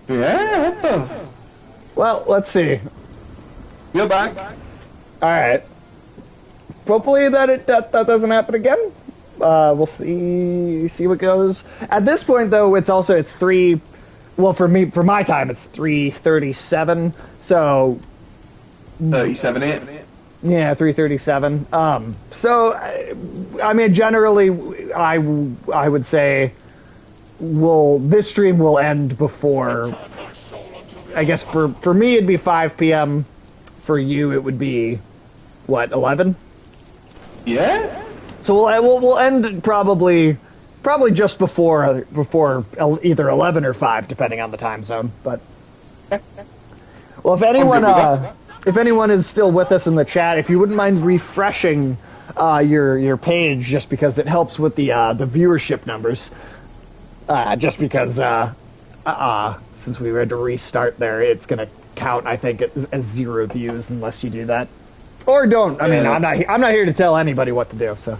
Yeah, what the? Well, let's see. You're back. All right. Hopefully that doesn't happen again. We'll see what goes. At this point, though, it's 3. Well, for my time, it's 3:37. So 37 it. yeah, 3:37. So I mean, generally, I would say this stream will end before. I guess for me it'd be 5 p.m. For you it would be what, 11? Yeah. So we'll end probably just before either 11 or 5, depending on the time zone. But well, if anyone is still with us in the chat, if you wouldn't mind refreshing your page, just because it helps with the viewership numbers. Just because since we had to restart there, it's gonna count, I think, as 0 views unless you do that. Or don't. I mean, I'm not here to tell anybody what to do. So.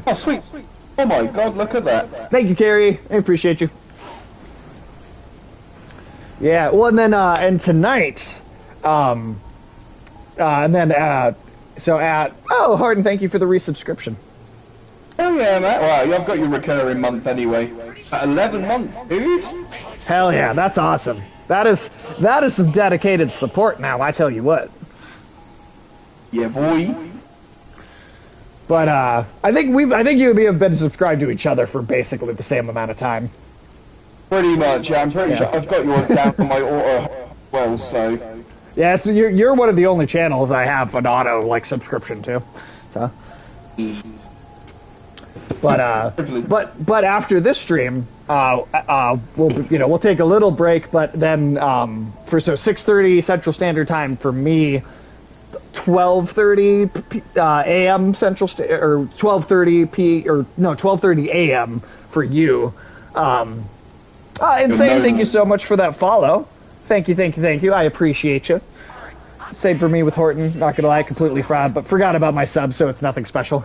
Oh, sweet. Oh my God, look at that. Thank you, Carrie. I appreciate you. Yeah. Well, and then and tonight, and then so Harden, thank you for the resubscription. Oh yeah, Matt. Well, I've got your recurring month anyway. 11 months, dude. Hell yeah, that's awesome. That is some dedicated support now, I tell you what. Yeah, boy. But I think you and me have been subscribed to each other for basically the same amount of time. Pretty much, yeah. I'm pretty sure I've got you down on my auto well, so. Yeah, so you're one of the only channels I have an auto subscription to. So. But after this stream, we'll take a little break, but then for 6:30 Central Standard Time for me, 12:30 a.m. Central or 12:30 a.m. for you. Insane, thank you so much for that follow. Thank you. I appreciate you. Same for me with Horton. Not gonna lie, completely fraud, but forgot about my sub, so it's nothing special.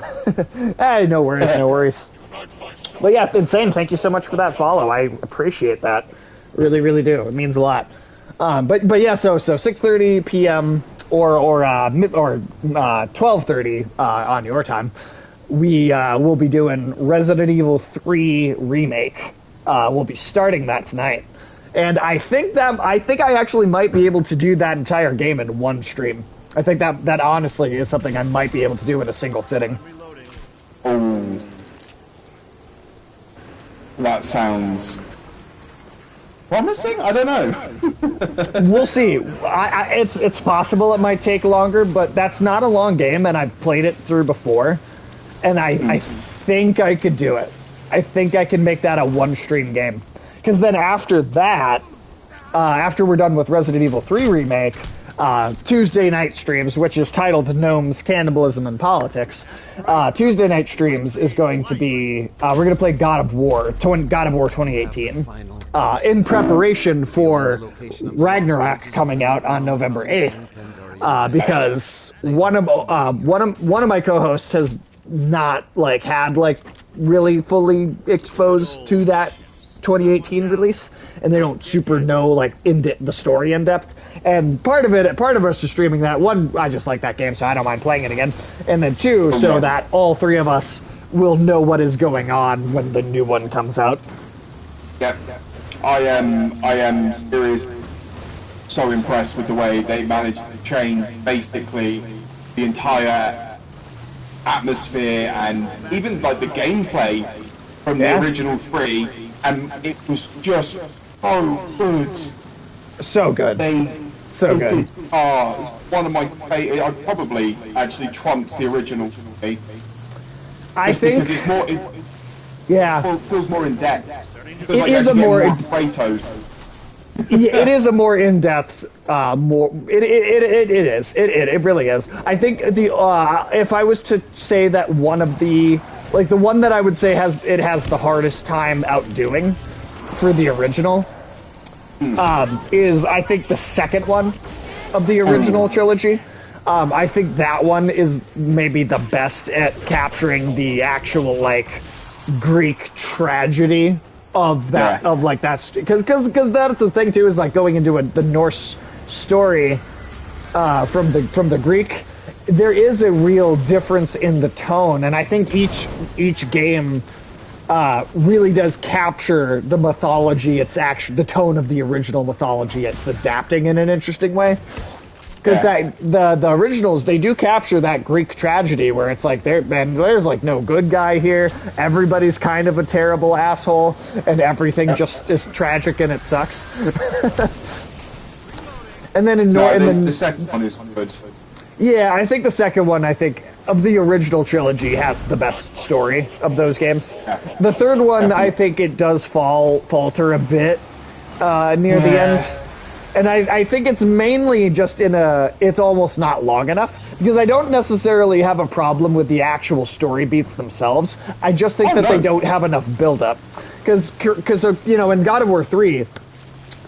Hey, no worries. But yeah, Insane, thank you so much for that follow. I appreciate that. Really, really do. It means a lot. But yeah, so 6:30 p.m. or 12:30 on your time, we will be doing Resident Evil 3 remake. We'll be starting that tonight. And I think I actually might be able to do that entire game in one stream. I think that honestly is something I might be able to do in a single sitting. Oh, that sounds promising. I don't know. We'll see. It's possible it might take longer, but that's not a long game, and I've played it through before, and I think I could do it. I think I can make that a one-stream game. Because then after that, after we're done with Resident Evil 3 Remake, Tuesday night streams, which is titled Gnomes, Cannibalism, and Politics, Tuesday night streams is going to be, we're going to play God of War 2018, in preparation for Ragnarok coming out on November 8th, because one of my co-hosts has not had really fully exposed to that 2018 release, and they don't super know the story in depth. And part of us is streaming that. One, I just like that game, so I don't mind playing it again. And then two, so that all three of us will know what is going on when the new one comes out. Yeah, I am seriously so impressed with the way they managed to change basically the entire atmosphere and even the gameplay from the original 3. And it was just so good. So good. So good. It's one of my favorite. I probably actually trumps the original. I think because it's more. It feels more in depth. It is a more Kratos. It is a more in depth. It really is. I think if I was to say that one of the the one that I would say has the hardest time outdoing for the original is, I think, the second one of the original trilogy. I think that one is maybe the best at capturing the actual Greek tragedy of that, Yeah. of like that's because that's the thing too, is like going into the Norse story from the Greek. There is a real difference in the tone, and I think each game really does capture the mythology. It's actually the tone of the original mythology. It's adapting in an interesting way. Because the originals, they do capture that Greek tragedy where it's like, there's like no good guy here. Everybody's kind of a terrible asshole, and everything just is tragic and it sucks. And then the second one is good. yeah, I think the second one, of the original trilogy, has the best story of those games. Yeah. The third one, Definitely. I think it does falter a bit near the end. And I think it's mainly just it's almost not long enough, because I don't necessarily have a problem with the actual story beats themselves. I just think that they don't have enough build-up. Because in God of War 3,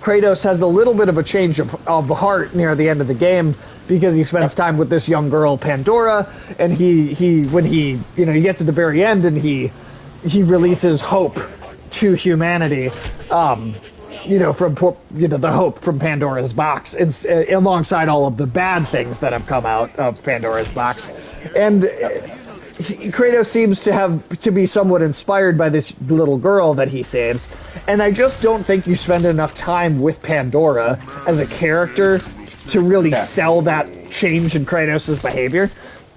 Kratos has a little bit of a change of heart near the end of the game, because he spends time with this young girl, Pandora, and when he gets to the very end and he releases hope to humanity, from the hope from Pandora's box, alongside all of the bad things that have come out of Pandora's box, and Kratos seems to be somewhat inspired by this little girl that he saves, and I just don't think you spend enough time with Pandora as a character to really sell that change in Kratos' behavior.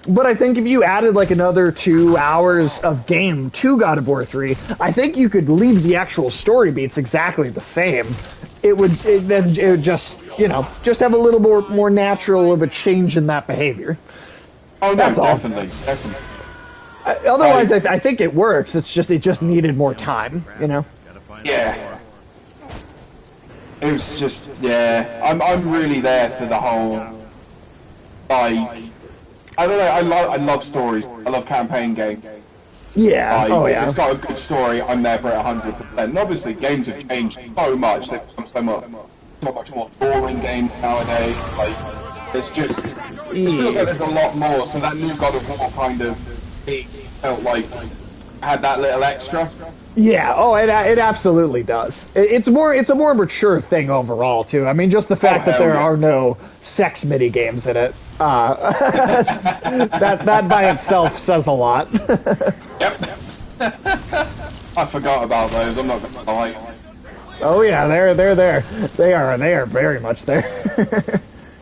But I think if you added like another 2 hours of game to God of War 3, I think you could leave the actual story beats exactly the same. It would just have a little more natural of a change in that behavior. Oh no, That's all. definitely. Otherwise, I think it works. It just needed more time, Yeah. It was just, I'm really there for the whole, like, I don't know, I love stories. I love campaign games. Yeah. If it's got a good story, I'm there for it 100%. And obviously, games have changed so much. They've become so much more boring games nowadays. Like, there's just, it feels like there's a lot more. So that new God of War kind of felt like had that little extra. Yeah, it absolutely does. It's a more mature thing overall too. I mean, just the fact that there are no sex mini games in it, that by itself says a lot. Yep. I forgot about those. I'm not gonna lie. Oh yeah, they're there. They are very much there.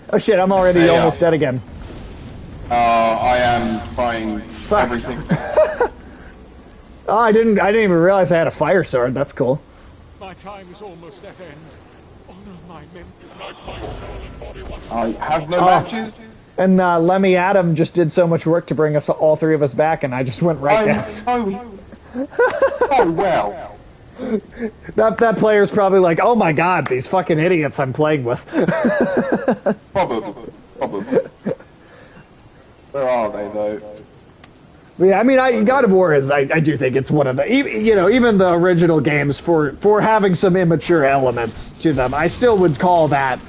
Oh shit, I'm already almost dead again. I am trying everything. Oh, I didn't even realize I had a fire sword. That's cool. My time is almost at end. Honor my men. I have no matches. And Lemmy Adam just did so much work to bring us all three of us back, and I just went right down. Oh well. That player's probably like, oh my god, these fucking idiots I'm playing with. Probably. Where are they though? Yeah, I mean, God of War is, I do think it's one of the, even the original games for having some immature elements to them, I still would call that,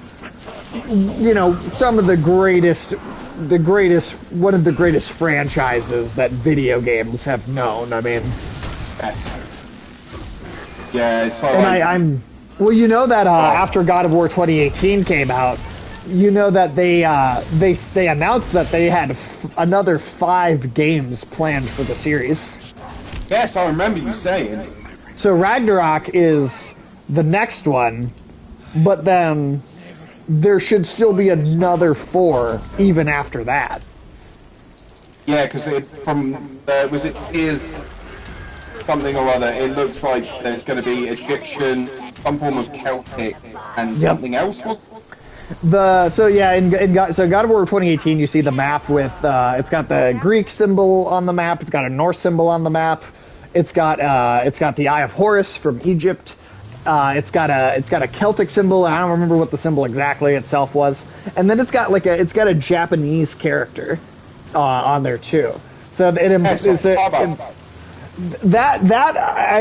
some of the greatest, one of the greatest franchises that video games have known. I mean, Yes. Yeah, it's like. and that after God of War 2018 came out, that they announced that they had another 5 games planned for the series. Yes, I remember you saying. So Ragnarok is the next one, but then there should still be another 4 even after that. Yeah, because was it Tears something or other? It looks like there's going to be Egyptian, some form of Celtic, and something else. So God of War 2018, you see the map with it's got the Greek symbol on the map, it's got a Norse symbol on the map, it's got the Eye of Horus from Egypt, it's got a Celtic symbol. I don't remember what the symbol exactly itself was, and then it's got a Japanese character on there too. So I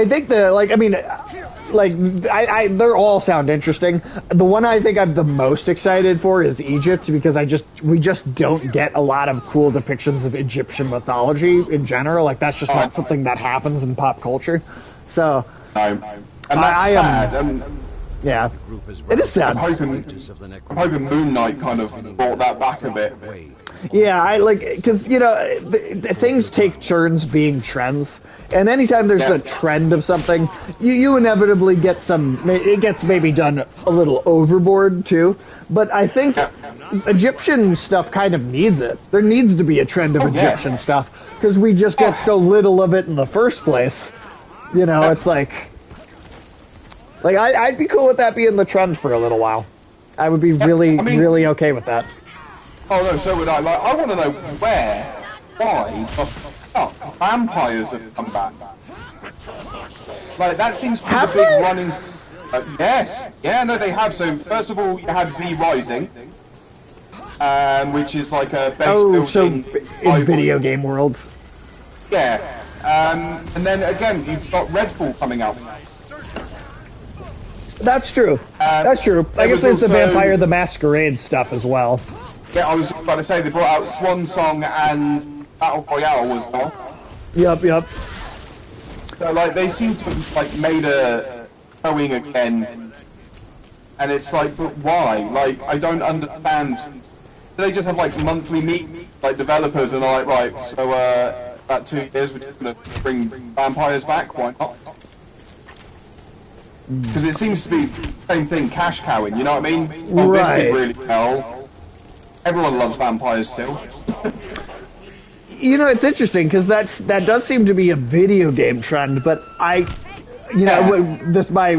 think they all sound interesting. The one I think I'm the most excited for is Egypt, because we just don't get a lot of cool depictions of Egyptian mythology in general. Like, that's just not something that happens in pop culture. So And that's I am- sad. And Yeah, it is sad. I'm hoping Moon Knight kind of brought that back a bit. Yeah, I like because things take turns being trends, and anytime there's a trend of something, you inevitably get it gets maybe done a little overboard too. But I think Egyptian stuff kind of needs it. There needs to be a trend of Egyptian stuff because we just get so little of it in the first place. It's like I'd be cool with that being the trend for a little while. I would be really okay with that. Oh no, so would I. Like, I want to know why vampires have come back. Like, that seems to be the big running. Yes, yeah, no, they have. So first of all, you had V Rising, which is like a base building in video game world. Yeah, and then again, you've got Redfall coming out. That's true. That's true. I guess there's the Vampire the Masquerade stuff as well. Yeah, I was about to say they brought out Swan Song and Battle Royale as well. Yep. So like they seem to have like made a showing again, and it's like, but why? Like I don't understand. Do they just have like monthly meet like developers and are like, right? So about 2 years we're just gonna bring vampires back. Why not? Because it seems to be the same thing, cash cowing. You know what I mean? Well, this did really well. Everyone loves vampires still. It's interesting because that does seem to be a video game trend, but when I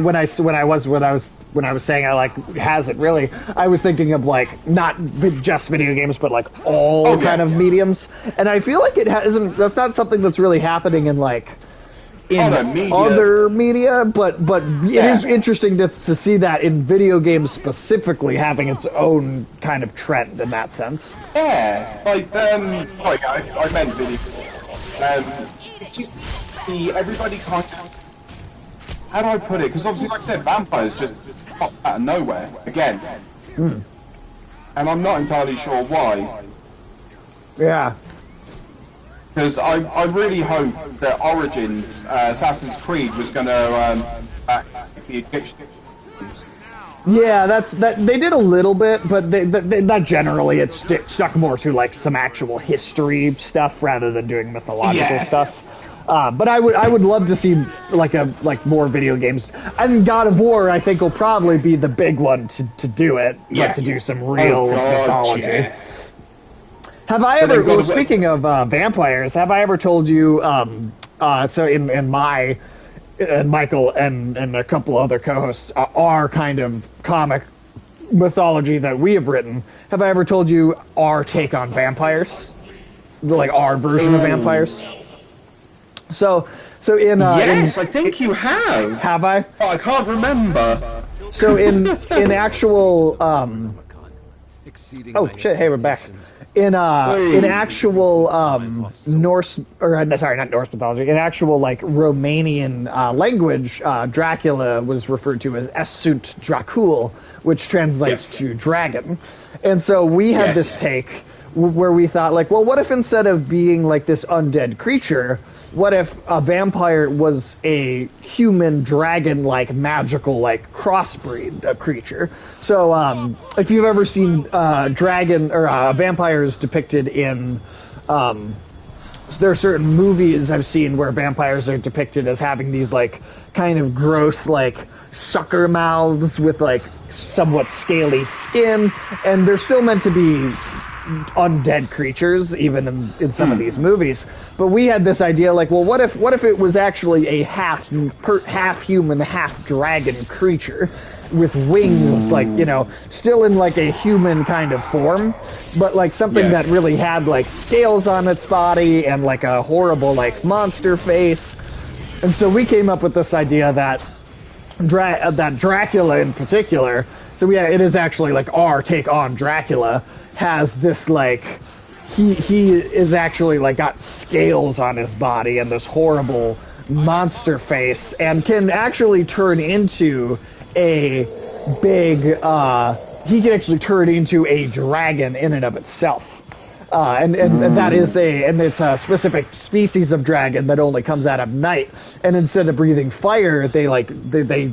was saying I hasn't really, I was thinking of like not just video games, but like all kind of mediums, and I feel like it hasn't. That's not something that's really happening in like. Other media, but it is interesting to see that in video games specifically having its own kind of trend in that sense. Yeah, like I meant video. It's just everybody kind of. How do I put it? Because obviously, like I said, vampires just pop out of nowhere again, and I'm not entirely sure why. Yeah. Because I really hope that Origins, Assassin's Creed, was going to back the Egyptians. Yeah, that they did a little bit, but they not generally. It stuck more to like some actual history stuff rather than doing mythological stuff. But I would love to see like more video games. And God of War, I think, will probably be the big one to do it, to do some real mythology. Yeah. Have I ever? Speaking of vampires, have I ever told you? So in my Michael and a couple other co-hosts our kind of comic mythology that we have written. Have I ever told you our take on vampires? Like our version of vampires? So in yes, I think you have. Have I? Oh, I can't remember. So in actual oh shit! Hey, we're back. In actual Norse, or sorry, not Norse mythology. In actual like Romanian language, Dracula was referred to as Essunt Dracul, which translates to dragon. And so we had this take where we thought, like, well, what if instead of being like this undead creature, what if a vampire was a human dragon-like magical like crossbreed creature? So if you've ever seen dragon or vampires depicted in there are certain movies I've seen where vampires are depicted as having these like kind of gross like sucker mouths with like somewhat scaly skin, and they're still meant to be undead creatures even in some of these movies. But we had this idea like, well, what if it was actually a half human, half dragon creature with wings, like, you know, still in like a human kind of form, but like something that really had like scales on its body and like a horrible like monster face. And so we came up with this idea that that Dracula in particular, so yeah, it is actually like our take on Dracula, has this like he is actually like got scales on his body and this horrible monster face, and can actually turn into a big he can actually turn into a dragon in and of itself. and that is it's a specific species of dragon that only comes out at night. And instead of breathing fire, they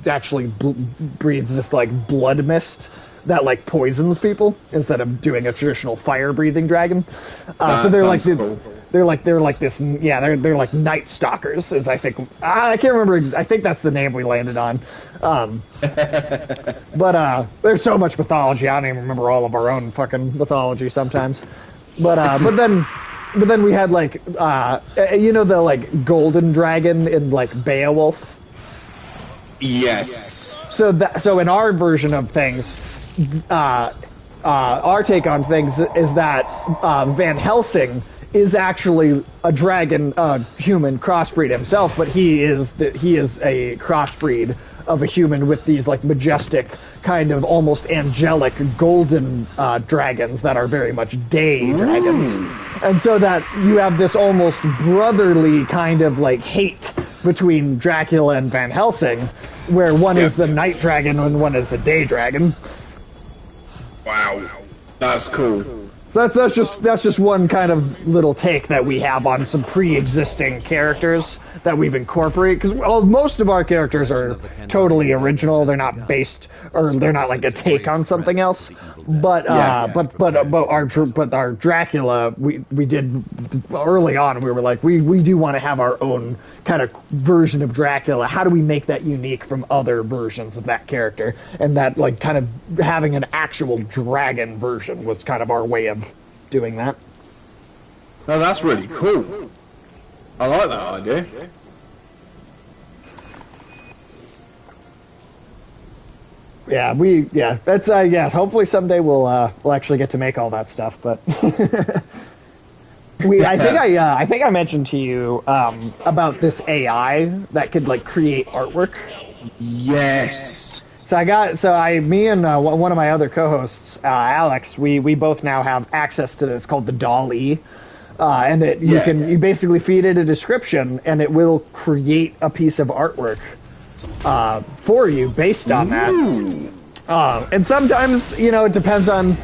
actually breathe this like blood mist that like poisons people instead of doing a traditional fire breathing dragon. So they're like cool. they're like this, yeah, they're like night stalkers, is I think, I can't remember, I think that's the name we landed on. But there's so much mythology, I don't even remember all of our own fucking mythology sometimes. But then we had like the like golden dragon in like Beowulf. Yes. So in our version of things, our take on things is that Van Helsing is actually a dragon, human crossbreed himself, but he is a crossbreed of a human with these like majestic, kind of almost angelic golden dragons that are very much day dragons. And so that you have this almost brotherly kind of like hate between Dracula and Van Helsing, where one is the night dragon and one is the day dragon. Wow, that's cool. So that's just one kind of little take that we have on some pre-existing characters that we've incorporated, because most of our characters are totally original. They're not based, or they're not like a take on something else. But our Dracula, we did early on. We were like, we do want to have our own kind of version of Dracula. How do we make that unique from other versions of that character? And that like kind of having an actual dragon version was kind of our way of doing that. Oh, that's really cool. I like that idea. Yeah, that's hopefully someday we'll actually get to make all that stuff, but I think I mentioned to you about this AI that could like create artwork. Yes. Me and one of my other co-hosts, Alex, we both now have access to this called the DALL-E. And you basically feed it a description and it will create a piece of artwork for you based on that. And sometimes, it depends on,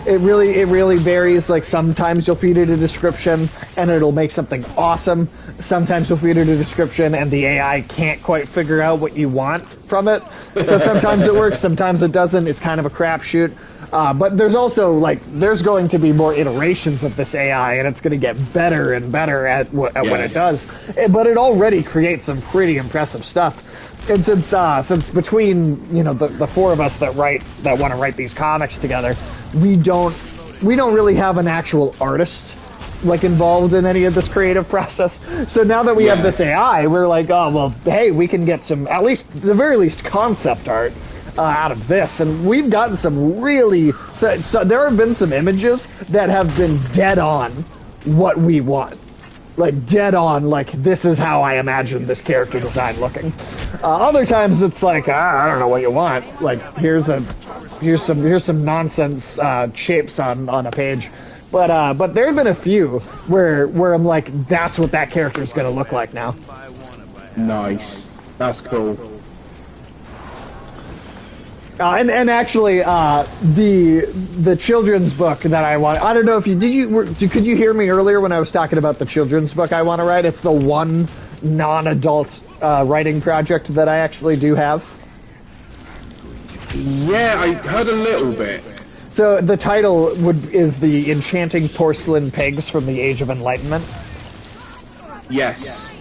it really varies. Like sometimes you'll feed it a description and it'll make something awesome. Sometimes you'll feed it a description and the AI can't quite figure out what you want from it. So sometimes it works, sometimes it doesn't. It's kind of a crapshoot. But there's also there's going to be more iterations of this AI, and it's going to get better and better at what it does. But it already creates some pretty impressive stuff. And since between the four of us that want to write these comics together, we don't really have an actual artist like involved in any of this creative process. So now that we have this AI, we're like, oh well, hey, we can get some, at the very least, concept art out of this, and we've gotten some really. So there have been some images that have been dead on what we want, like dead on. Like this is how I imagine this character design looking. Other times it's like I don't know what you want. Like here's some nonsense shapes on a page. But there have been a few where I'm like, that's what that character is going to look like now. Nice, that's cool. And actually, the children's book that I want, I don't know if could you hear me earlier when I was talking about the children's book I want to write? It's the one non-adult writing project that I actually do have. Yeah, I heard a little bit. So the title is The Enchanting Porcelain Pigs from the Age of Enlightenment. Yes.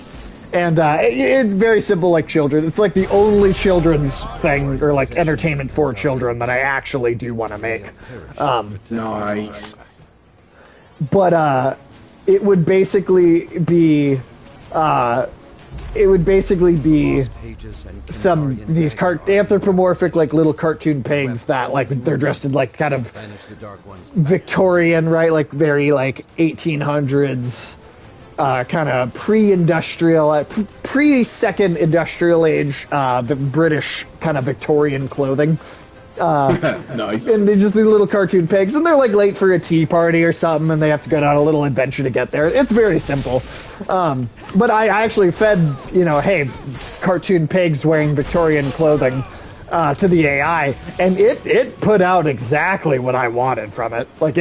And it's very simple, like children. It's like the only children's thing, or like entertainment for children, that I actually do want to make. Nice. But it would basically be these anthropomorphic like little cartoon pigs that like they're dressed in like kind of Victorian, right? Like very like 1800s. Kind of pre-industrial, pre-second industrial age, the British kind of Victorian clothing. Nice. And they're just these little cartoon pigs, and they're like late for a tea party or something, and they have to go on a little adventure to get there. It's very simple. But I actually fed, hey, cartoon pigs wearing Victorian clothing to the AI, and it put out exactly what I wanted from it. Like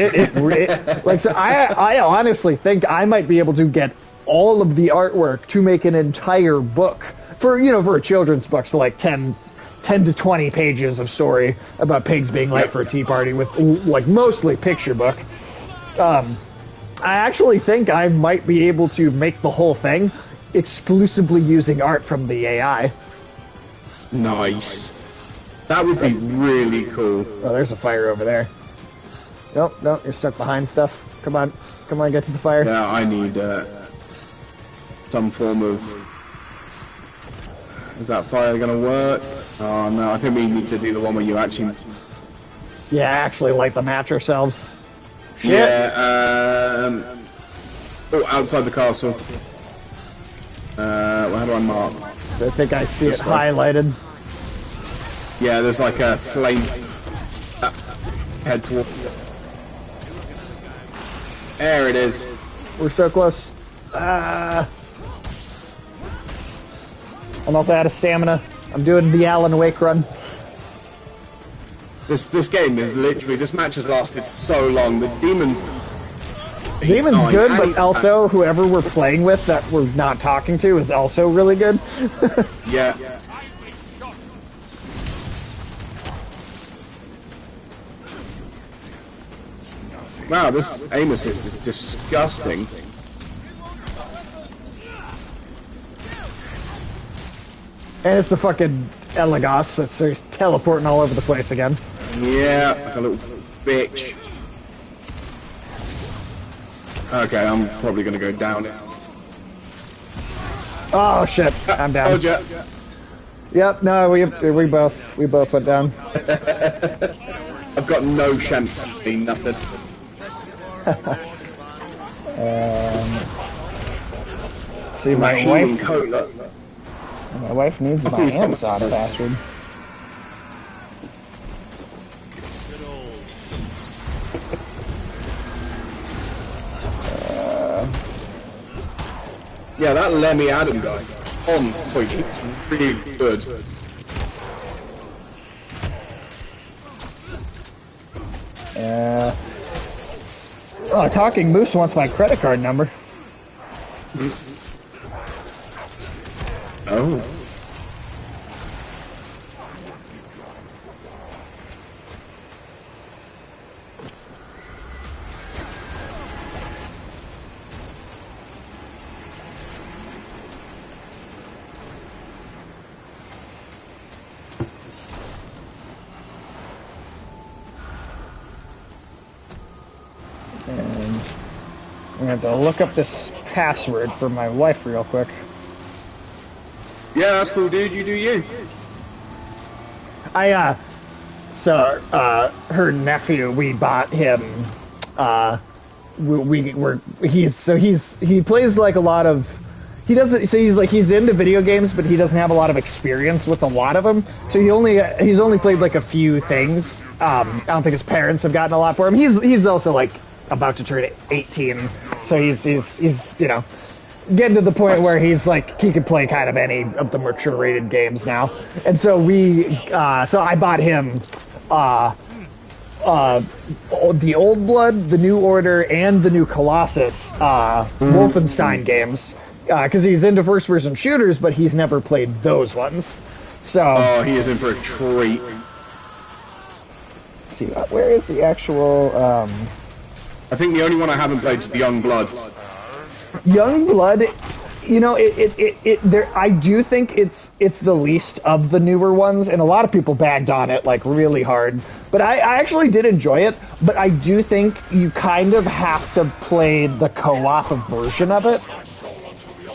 like so I honestly think I might be able to get all of the artwork to make an entire book for a children's book, for like 10 to 20 pages of story about pigs being late for a tea party with like mostly picture book. I actually think I might be able to make the whole thing exclusively using art from the AI. Nice. That would be really cool. Oh, there's a fire over there. Nope, you're stuck behind stuff. Come on, get to the fire. Yeah, I need some form of... Is that fire gonna work? Oh no, I think we need to do the one where you actually... Yeah, actually light the match ourselves. Shit. Yeah, oh, outside the castle. How do I mark? I think I see it one. highlighted. Yeah, there's like a flame head toward. There it is. We're so close. I'm also out of stamina. I'm doing the Alan Wake run. This game is literally, this match has lasted so long. The Demon's good, but also whoever we're playing with that we're not talking to is also really good. Yeah. Wow, this aim assist is disgusting. And it's the fucking Elagos that's just teleporting all over the place again. Yeah, like a little bitch. Okay, I'm probably gonna go down it. Oh shit, I'm down. Told ya. Yep, no, we both went down. I've got no chance of being nothing. See, my Healing wife cola. needs my Amazon password. Yeah, that Lemmy Adam guy on point, he's really good. Talking Moose wants my credit card number. Oh. And I'm gonna have to look up this password for my wife real quick. Yeah, that's cool, dude. You do you. Her nephew, we bought him, he plays like a lot of, he's into video games, but he doesn't have a lot of experience with a lot of them, so he's only played like a few things. I don't think his parents have gotten a lot for him. He's also like about to turn 18, so he's getting to the point where he's like he can play kind of any of the mature rated games now. And so I bought him the Old Blood, the New Order, and the new Colossus Wolfenstein games, because he's into first person shooters, but he's never played those ones. So he is in for a treat. Let's see, where is the actual I think the only one I haven't played is the Young Blood. Young Blood, I do think it's the least of the newer ones, and a lot of people bagged on it like really hard. But I actually did enjoy it, but I do think you kind of have to play the co-op version of it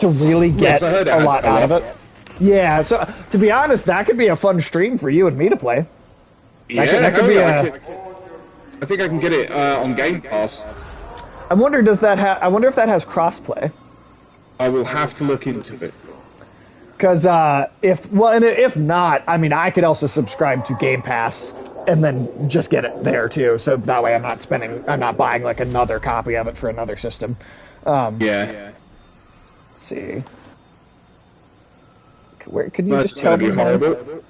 to really get a lot out of it. Yeah, so to be honest, that could be a fun stream for you and me to play. That could be I think I can get it on Game Pass. I wonder if that has crossplay. I will have to look into it. Because if not, I mean, I could also subscribe to Game Pass and then just get it there too. So that way, I'm not buying like another copy of it for another system. Yeah. Let's see. Where could you That's just tell gonna me? be horrible.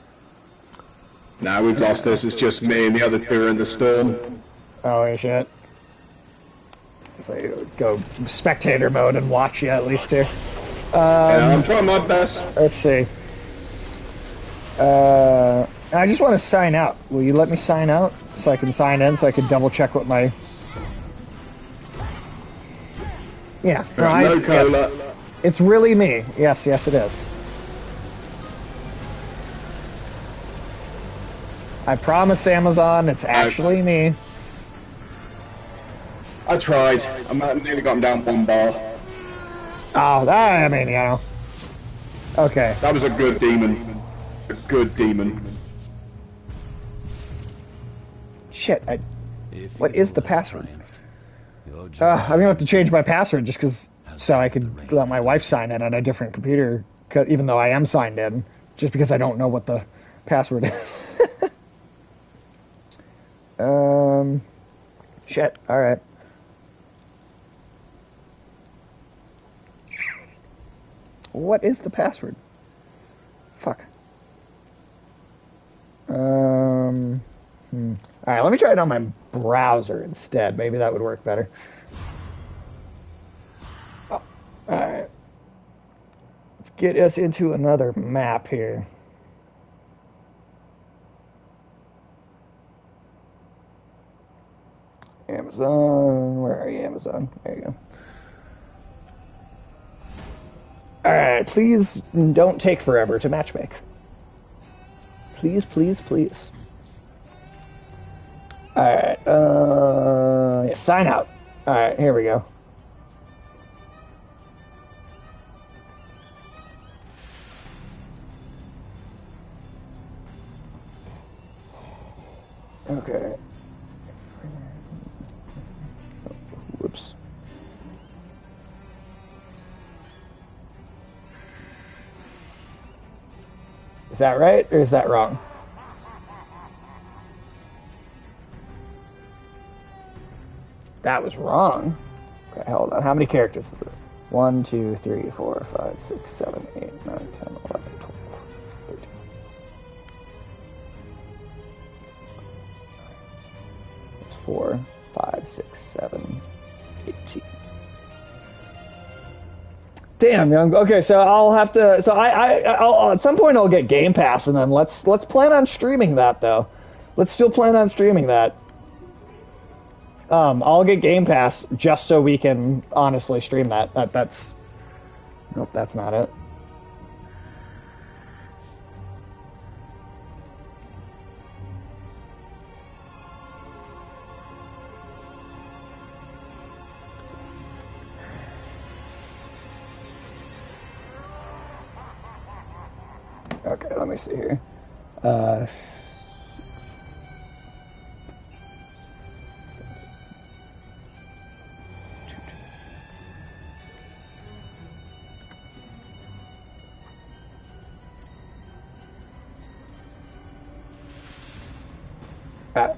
Now we've lost this. It's just me and the other two are in the storm. Oh shit. So you go spectator mode and watch you at least here. Yeah, I'm trying my best. Let's see. I just want to sign out. Will you let me sign out so I can sign in so I can double check what my... Yeah. No cola. Yes. It's really me. Yes, yes it is. I promise Amazon, it's actually me. I tried. I nearly got him down one bar. Oh, that, I mean, you know. Okay. That was a good demon. A good demon. Shit, what is the password? I'm gonna have to change my password just because so I could let my wife sign in on a different computer, even though I am signed in, just because I don't know what the password is. Shit, alright. What is the password? Fuck. Alright, let me try it on my browser instead. Maybe that would work better. Oh, alright. Let's get us into another map here. Amazon, where are you, Amazon? There you go. Alright, please don't take forever to matchmake. Please, please, please. Alright, yeah, sign out. Alright, here we go. Okay. Whoops. Is that right, or is that wrong? That was wrong. Okay, hold on. How many characters is it? 1, 2, 3, 4, 5, 6, 7, 8, 9, 10, 11, 12, 13. It's 4, 5, 6, 7, 18. Damn, young. Okay, so I'll have to. So I'll at some point I'll get Game Pass, and then let's plan on streaming that though. Let's still plan on streaming that. I'll get Game Pass just so we can honestly stream that. That's. Nope, that's not it. Okay, let me see here.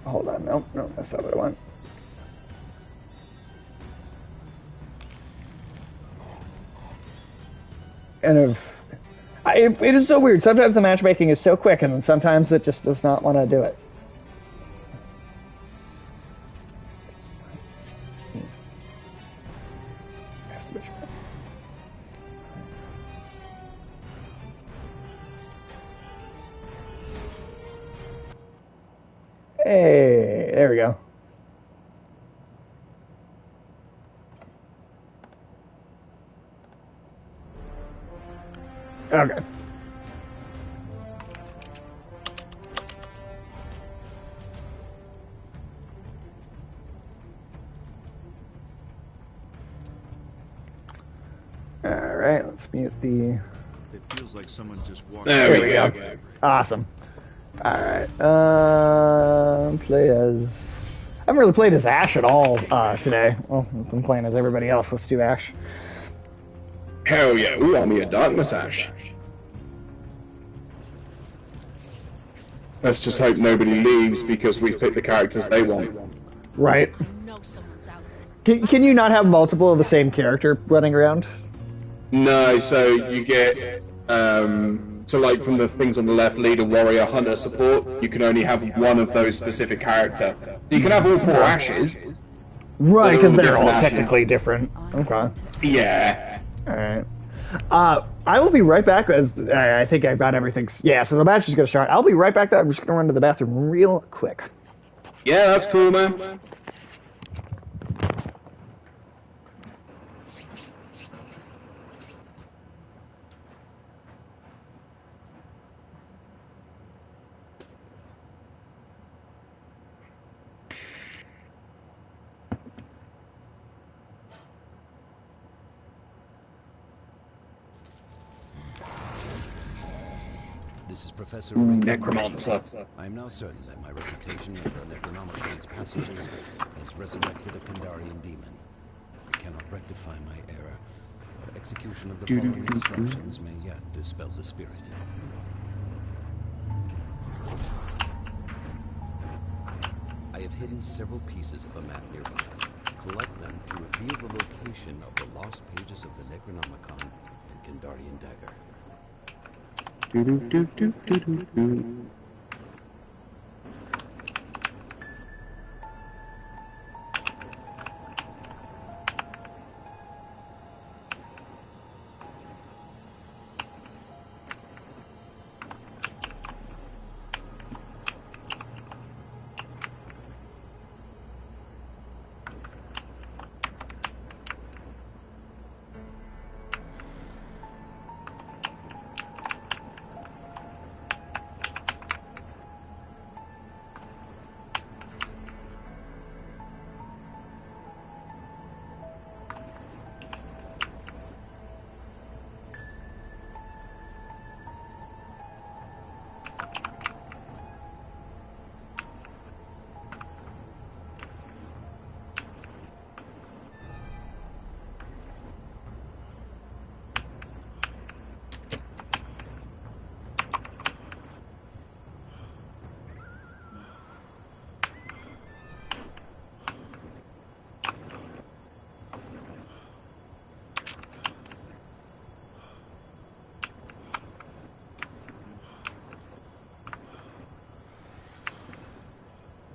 Hold on. No, that's not what I want. And it is so weird. Sometimes the matchmaking is so quick, and then sometimes it just does not want to do it. Hey, there we go. Okay. All right, let's mute the. It feels like someone just walked. There we go. Awesome. All right. Play as. I haven't really played as Ash at all today. Well, I've been playing as everybody else. Let's do Ash. Hell yeah. Ooh, Army of Darkness, Ash. Let's just hope nobody leaves because we've picked the characters they want. Right. know someone's out there. Can you not have multiple of the same character running around? No, so you get So like from the things on the left, leader, warrior, hunter, support, you can only have one of those specific character. You can have all 4 ashes. Right, because they're all different ashes. technically different. Okay. Yeah. Alright. I will be right back, as I think I've got everything. Yeah, so the match is going to start. I'll be right back. I'm just going to run to the bathroom real quick. Yeah, that's cool, man. This is Professor Necromancer. I am now certain that my recitation of the Necronomicon's passages has resurrected a Kandarian demon. I cannot rectify my error, but execution of the following instructions may yet dispel the spirit. I have hidden several pieces of a map nearby. Collect them to reveal the location of the lost pages of the Necronomicon and Kandarian dagger.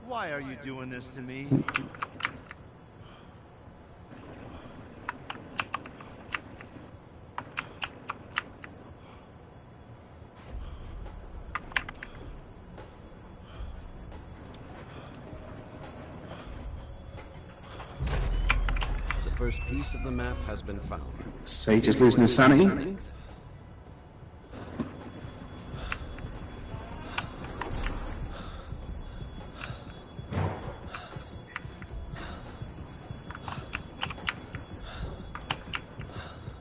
Why are you doing this to me? The first piece of the map has been found. Sage is losing his sanity. Next.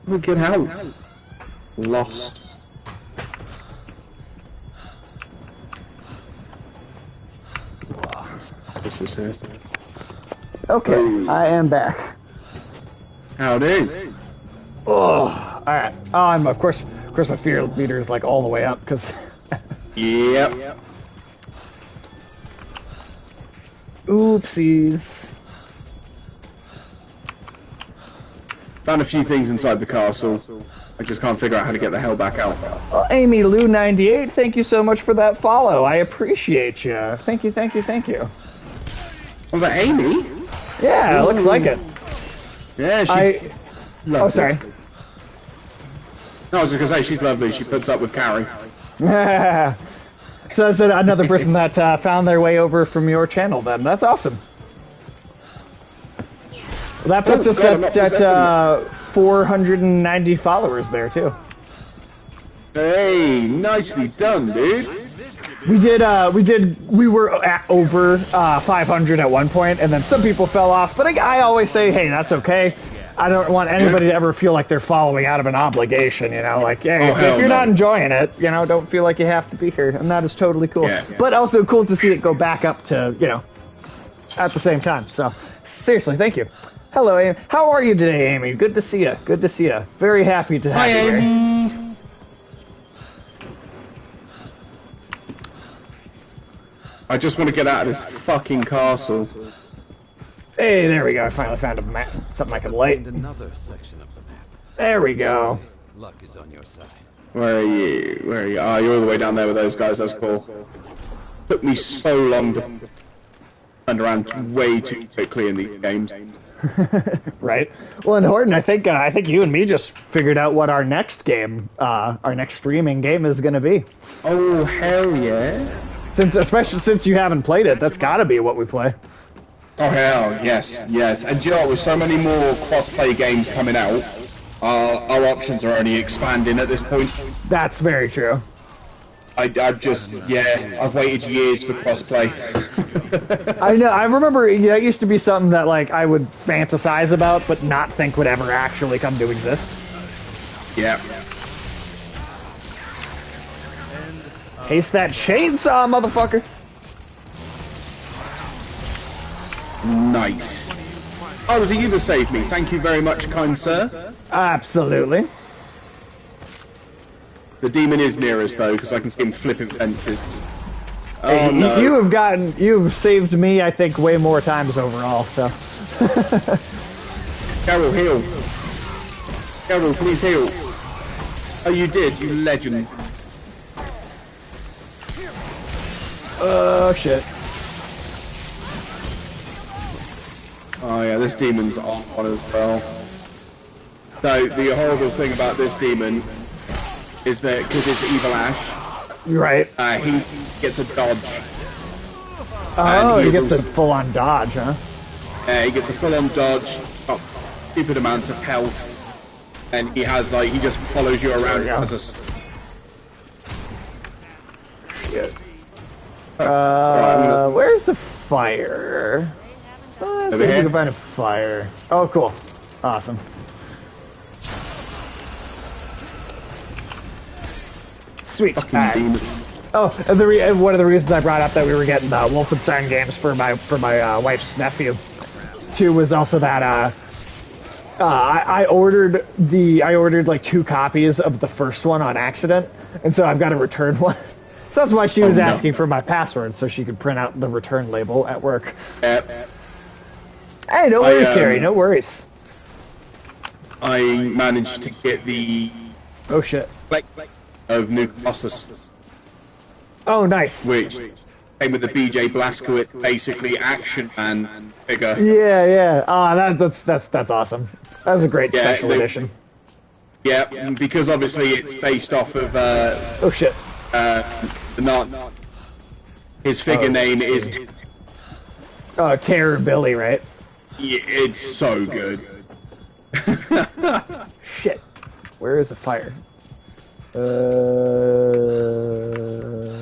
Oh, get out. Lost. This is it. Okay, I am back. Howdy. Oh, all right. I'm of course my fear meter is like all the way up because. Yep. Oopsies. Found a few things inside the castle. I just can't figure out how to get the hell back out. Amy Lou 98, thank you so much for that follow. I appreciate you. Thank you. Was that Amy? Yeah, it looks like it. Yeah, she. Oh, sorry. No, I was just gonna say she's lovely. She puts up with Carrie. So that's another person that found their way over from your channel. Then that's awesome. Well, that puts us at 490 followers there too. Hey, nicely done, dude. We were at over 500 at one point, and then some people fell off. But I always say, hey, that's okay. I don't want anybody to ever feel like they're following out of an obligation, Like, hey, if you're not enjoying it, don't feel like you have to be here, and that is totally cool. Yeah. But also cool to see it go back up to, at the same time. So, seriously, thank you. Hello, Amy. How are you today, Amy? Good to see you. Very happy to have you here. I just want to get out of this fucking castle. Hey, there we go. I finally found a map. Something I can light. And another section of the map. There we go. Luck is on your side. Where are you? Where are you? Ah, you're all the way down there with those guys. That's cool. Took me so long to turn around way too quickly in these games. Right. Well, and Horton, I think you and me just figured out what our next game, our next streaming game is going to be. Oh hell yeah! Especially since you haven't played it, that's got to be what we play. Oh hell yes, yes. And do you know what, with so many more cross-play games coming out, our options are only expanding at this point. That's very true. I've waited years for crossplay. I know. I remember that used to be something that like I would fantasize about, but not think would ever actually come to exist. Yeah. Taste that chainsaw, motherfucker! Nice. Oh, was it you that saved me? Thank you very much, kind sir. Absolutely. The demon is near us though, because I can see him flipping fences. Oh Hey, no. you've saved me, I think, way more times overall, so. Carol, heal. Carol, please heal. Oh, you did, you legend. Oh, shit. Oh yeah, this demon's on as well. So, the horrible thing about this demon is that, because it's Evil Ash, Right. he gets a dodge. Oh, he you is get also- the full-on dodge, huh? He gets a full-on dodge, got stupid amounts of health, and he has like, he just follows you around we go. as a... Shit. Right, Where's the fire? Let's see if we here? can find a fire. Oh, cool. Awesome. Sweet. fucking Alright. demon. Oh, and one of the reasons I brought up that we were getting Wolfenstein games for my wife's nephew, too, was also that I ordered like 2 copies of the first one on accident, and so I've got to return one. So that's why she was no. asking for my password so she could print out the return label at work. Yep. Hey, no worries, Carrie. No worries. I managed to get the Oh shit. of New Colossus, Oh, nice. which came with the BJ Blazkowicz, basically Action Man figure. Yeah, yeah. Ah, that's awesome. That was a great Yeah, special they- edition. Yeah, because obviously it's based off of Oh shit. not his figure name is. Oh, Terror Billy, right? Yeah, it's so good. Shit. Where is the fire?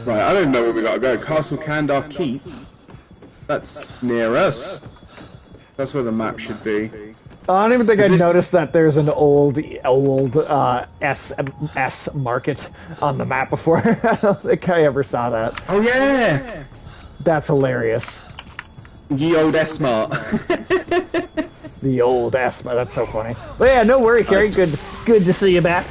Right, I don't know where we gotta go. Castle Kandar Keep. That's near us. That's where the map should be. I don't even think I this- noticed that there's an old S market on the map before. I don't think I ever saw that. Oh yeah, That's hilarious. ye old S-Mart. The old S, that's so funny. But yeah, no worry, Carrie. Good to see you back.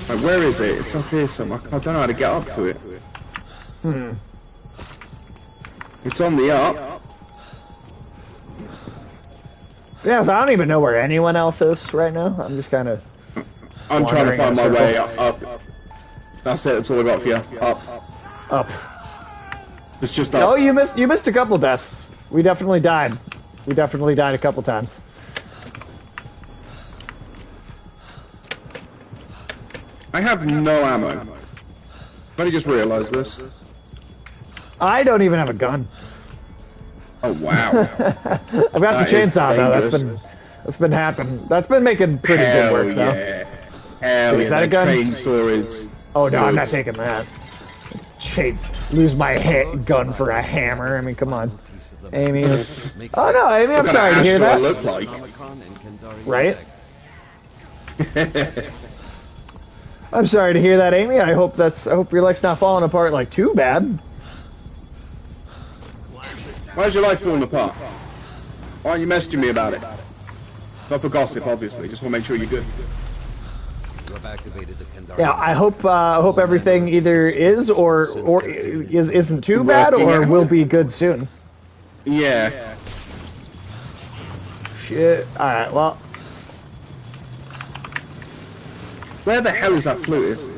Right, where is it? It's up here somewhere. I don't know how to get up to it. It's on the up. Yeah, so I don't even know where anyone else is right now. I'm just kind of I'm trying to wandering find in a my way circle. up. That's it. That's all I got for you. Up. up. It's just Oh, up. you missed a couple deaths. We definitely died. We definitely died a couple times. I have no ammo. I've only just realised this. I don't even have a gun. Oh wow. I've got That the is chainsaw though. dangerous. That's been happening. That's been making pretty good Hell work though. yeah. Hell Is yeah. that a That gun? chainsaw is. Oh no, I'm good. not taking that. Lose my gun for a hammer. I mean, come on, Amy. Oh no, Amy, I'm What kind sorry of to ash hear do I that. look like? Right? I'm sorry to hear that, Amy. I hope your life's not falling apart like too bad. Why's your life falling apart? Why aren't you messaging me about it? Not for gossip, obviously. Just want to make sure you're good. You have activated the Kandarian. Yeah, I hope everything either is or isn't too bad Working or out. will be good soon. Yeah. shit. Alright, well. Where the hell is that flutist?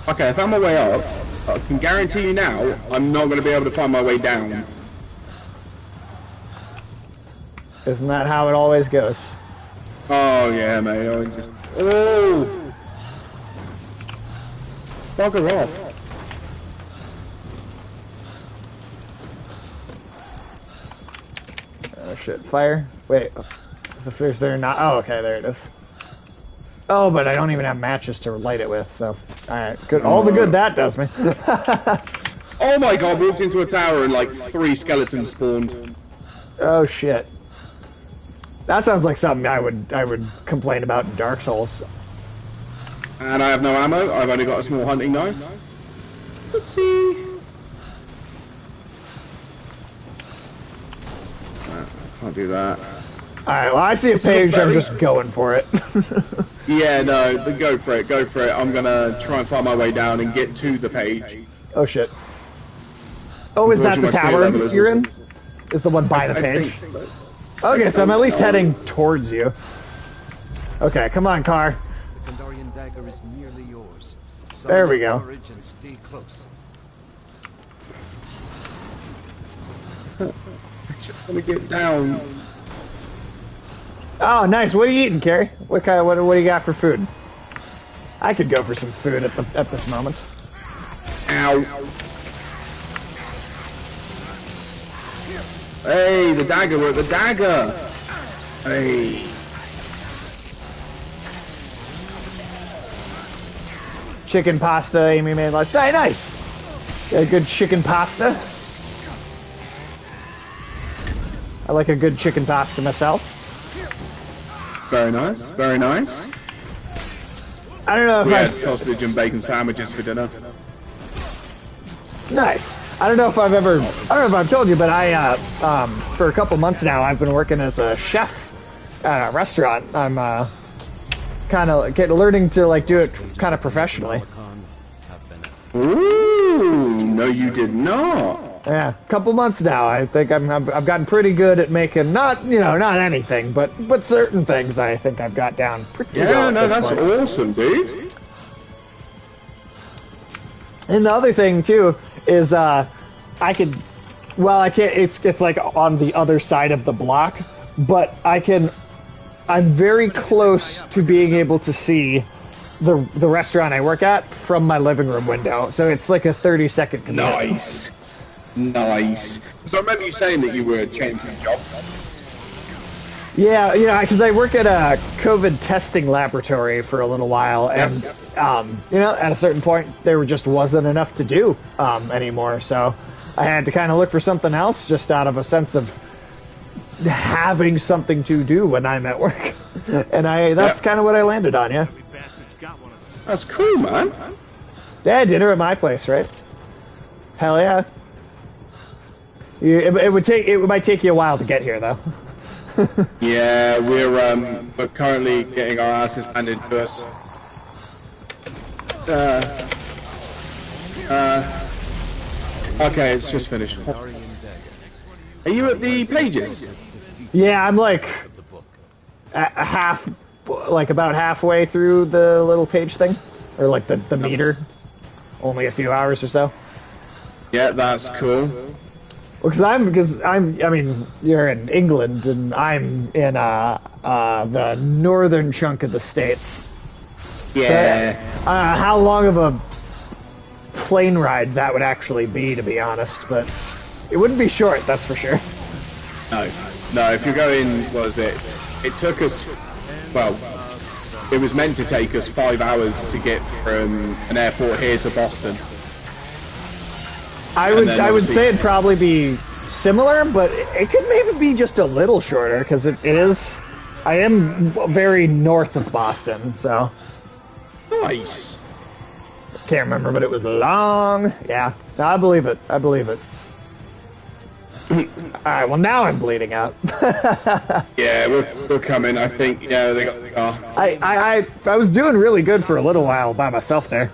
Okay, I found my way up. I can guarantee you now, I'm not going to be able to find my way down. Isn't that how it always goes? Oh yeah, mate. I just... Oh! Bugger off. Oh shit, fire? Wait, is there not? Oh, okay, there it is. Oh, but I don't even have matches to light it with, so... Alright, good. All the good that does me. Oh my god, walked into a tower and like 3 skeletons spawned. Oh shit. That sounds like something I would complain about in Dark Souls. And I have no ammo, I've only got a small hunting knife. Oopsie. Can't do that. Alright, well I see a page, I'm just going for it. Yeah, no, go for it, go for it. I'm gonna try and find my way down and get to the page. Oh shit. Oh, is that the tower you're in? Is the one by the I page? think so. Okay, so I'm at least heading towards you. Okay, come on, car. The Kandarian dagger is nearly yours. There we go. Courage and stay close. Just want to get down. Oh, nice. What are you eating, Carrie? What do you got for food? I could go for some food at this moment. Ow. Hey, the dagger, we're at the dagger. Hey. Chicken pasta Amy made last night. Nice. Got a good chicken pasta. I like a good chicken pasta myself. Very nice, very nice. I don't know if We I've... had sausage and bacon sandwiches for dinner. Nice. I don't know if I've told you, but I, for a couple months now, I've been working as a chef at a restaurant. I'm, kind of learning to, like, do it kind of professionally. Ooh, no you did not. Yeah, a couple months now. I think I've gotten pretty good at making not anything, but certain things. I think I've got down pretty well. Yeah, at no, this that's point. awesome, dude. And the other thing too is I can't. It's like on the other side of the block, but I'm very close to being able to see the restaurant I work at from my living room window. So it's like a 30-second commute. Nice. Nice. So I remember you saying that you were changing jobs. Yeah, because I work at a COVID testing laboratory for a little while, and at a certain point there just wasn't enough to do anymore. So I had to kind of look for something else, just out of a sense of having something to do when I'm at work. And that's kind of what I landed on. Yeah. That's cool, man. Yeah, dinner at my place, right? Hell yeah. It might take you a while to get here, though. Yeah, we're currently getting our asses handed to us. Okay, it's just finished. Are you at the pages? Yeah, I'm like about halfway through the little page thing, or like the meter. Only a few hours or so. Yeah, that's cool. Because you're in England and I'm in the northern chunk of the States. Yeah. So, how long of a plane ride that would actually be, to be honest, but it wouldn't be short, that's for sure. No, if you're going, what was it? It took us, well, it was meant to take us 5 hours to get from an airport here to Boston. I would say it'd probably be similar, but it could maybe be just a little shorter, because I am very north of Boston, so. Nice. Can't remember, but it was long. Yeah, no, I believe it. Alright, well now I'm bleeding out. Yeah, we're coming, I think. Yeah, they got the car. I was doing really good for a little while by myself there.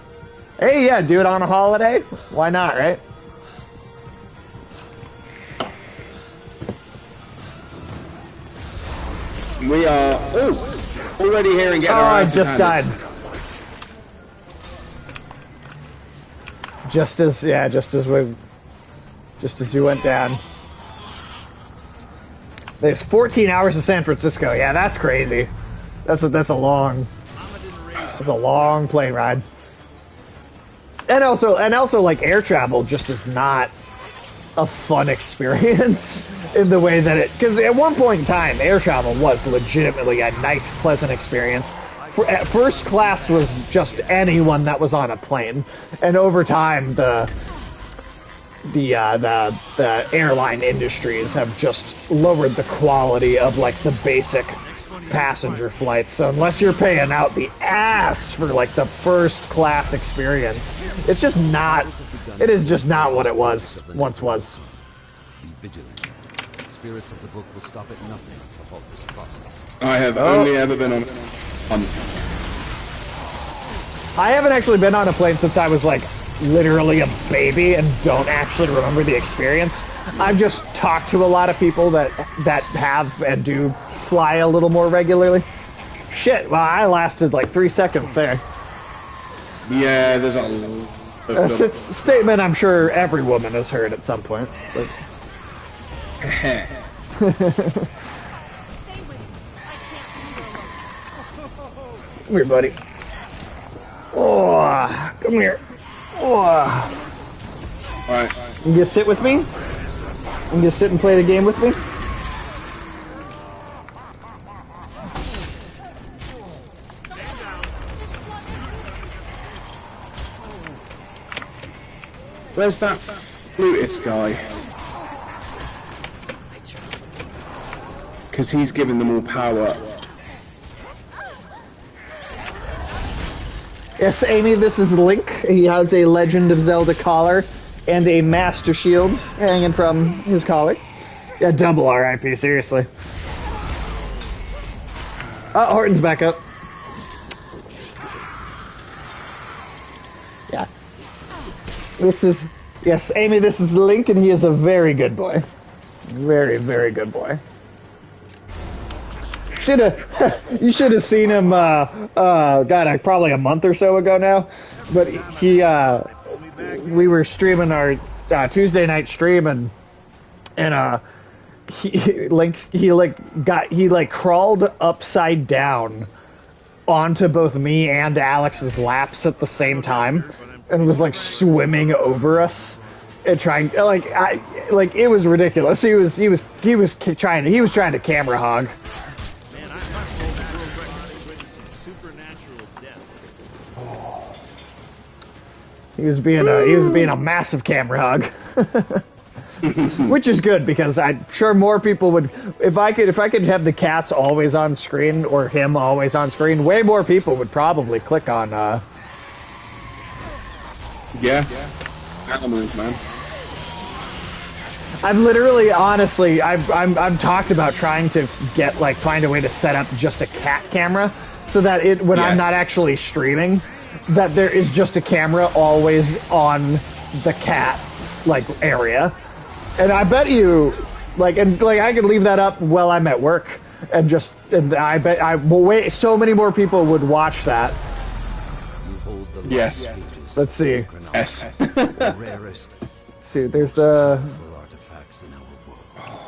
Hey, yeah, do it on a holiday? Why not, right? We are already here and getting Oh, our I asses just handed. died. Just as you went down. There's 14 hours to San Francisco. Yeah, that's crazy. That's a long plane ride. And also like air travel just is not a fun experience in the way that it, because at one point in time air travel was legitimately a nice, pleasant experience. At first class was just anyone that was on a plane, and over time the airline industries have just lowered the quality of like the basic passenger flights. So unless you're paying out the ass for like the first class experience, it's just not. It is just not what it once was. Be vigilant. Spirits of the book will stop at nothing to halt this process. I have only ever been on. I haven't actually been on a plane since I was like literally a baby and don't actually remember the experience. I've just talked to a lot of people that have and do fly a little more regularly. Shit, well, I lasted like 3 seconds there. Yeah, there's a It's a statement I'm sure every woman has heard at some point. But... Come here, buddy. Oh, come here. Oh. Alright. You just sit with me? You just sit and play the game with me? Where's that flutist guy? Because he's giving them all power. Yes, Amy, this is Link. He has a Legend of Zelda collar and a Master Shield hanging from his collar. Yeah, double RIP, seriously. Oh, Horton's back up. Yeah. Yes, Amy, this is Link, and he is a very good boy. Very, very good boy. You should have seen him, probably a month or so ago now. But we were streaming our Tuesday night stream, and he crawled upside down onto both me and Alex's laps at the same time, and was like swimming over us and trying it was ridiculous. He was trying to camera hog. He was being a massive camera hog, which is good because I'm sure more people would. If I could have the cats always on screen or him always on screen, way more people would probably click on. Yeah, animals, man. I've literally, honestly, I've talked about trying to find a way to set up just a cat camera so that when I'm not actually streaming, that there is just a camera always on the cat area, and I bet you I could leave that up while I'm at work, and I bet so many more people would watch that. Yes. Let's see. Yes. See, there's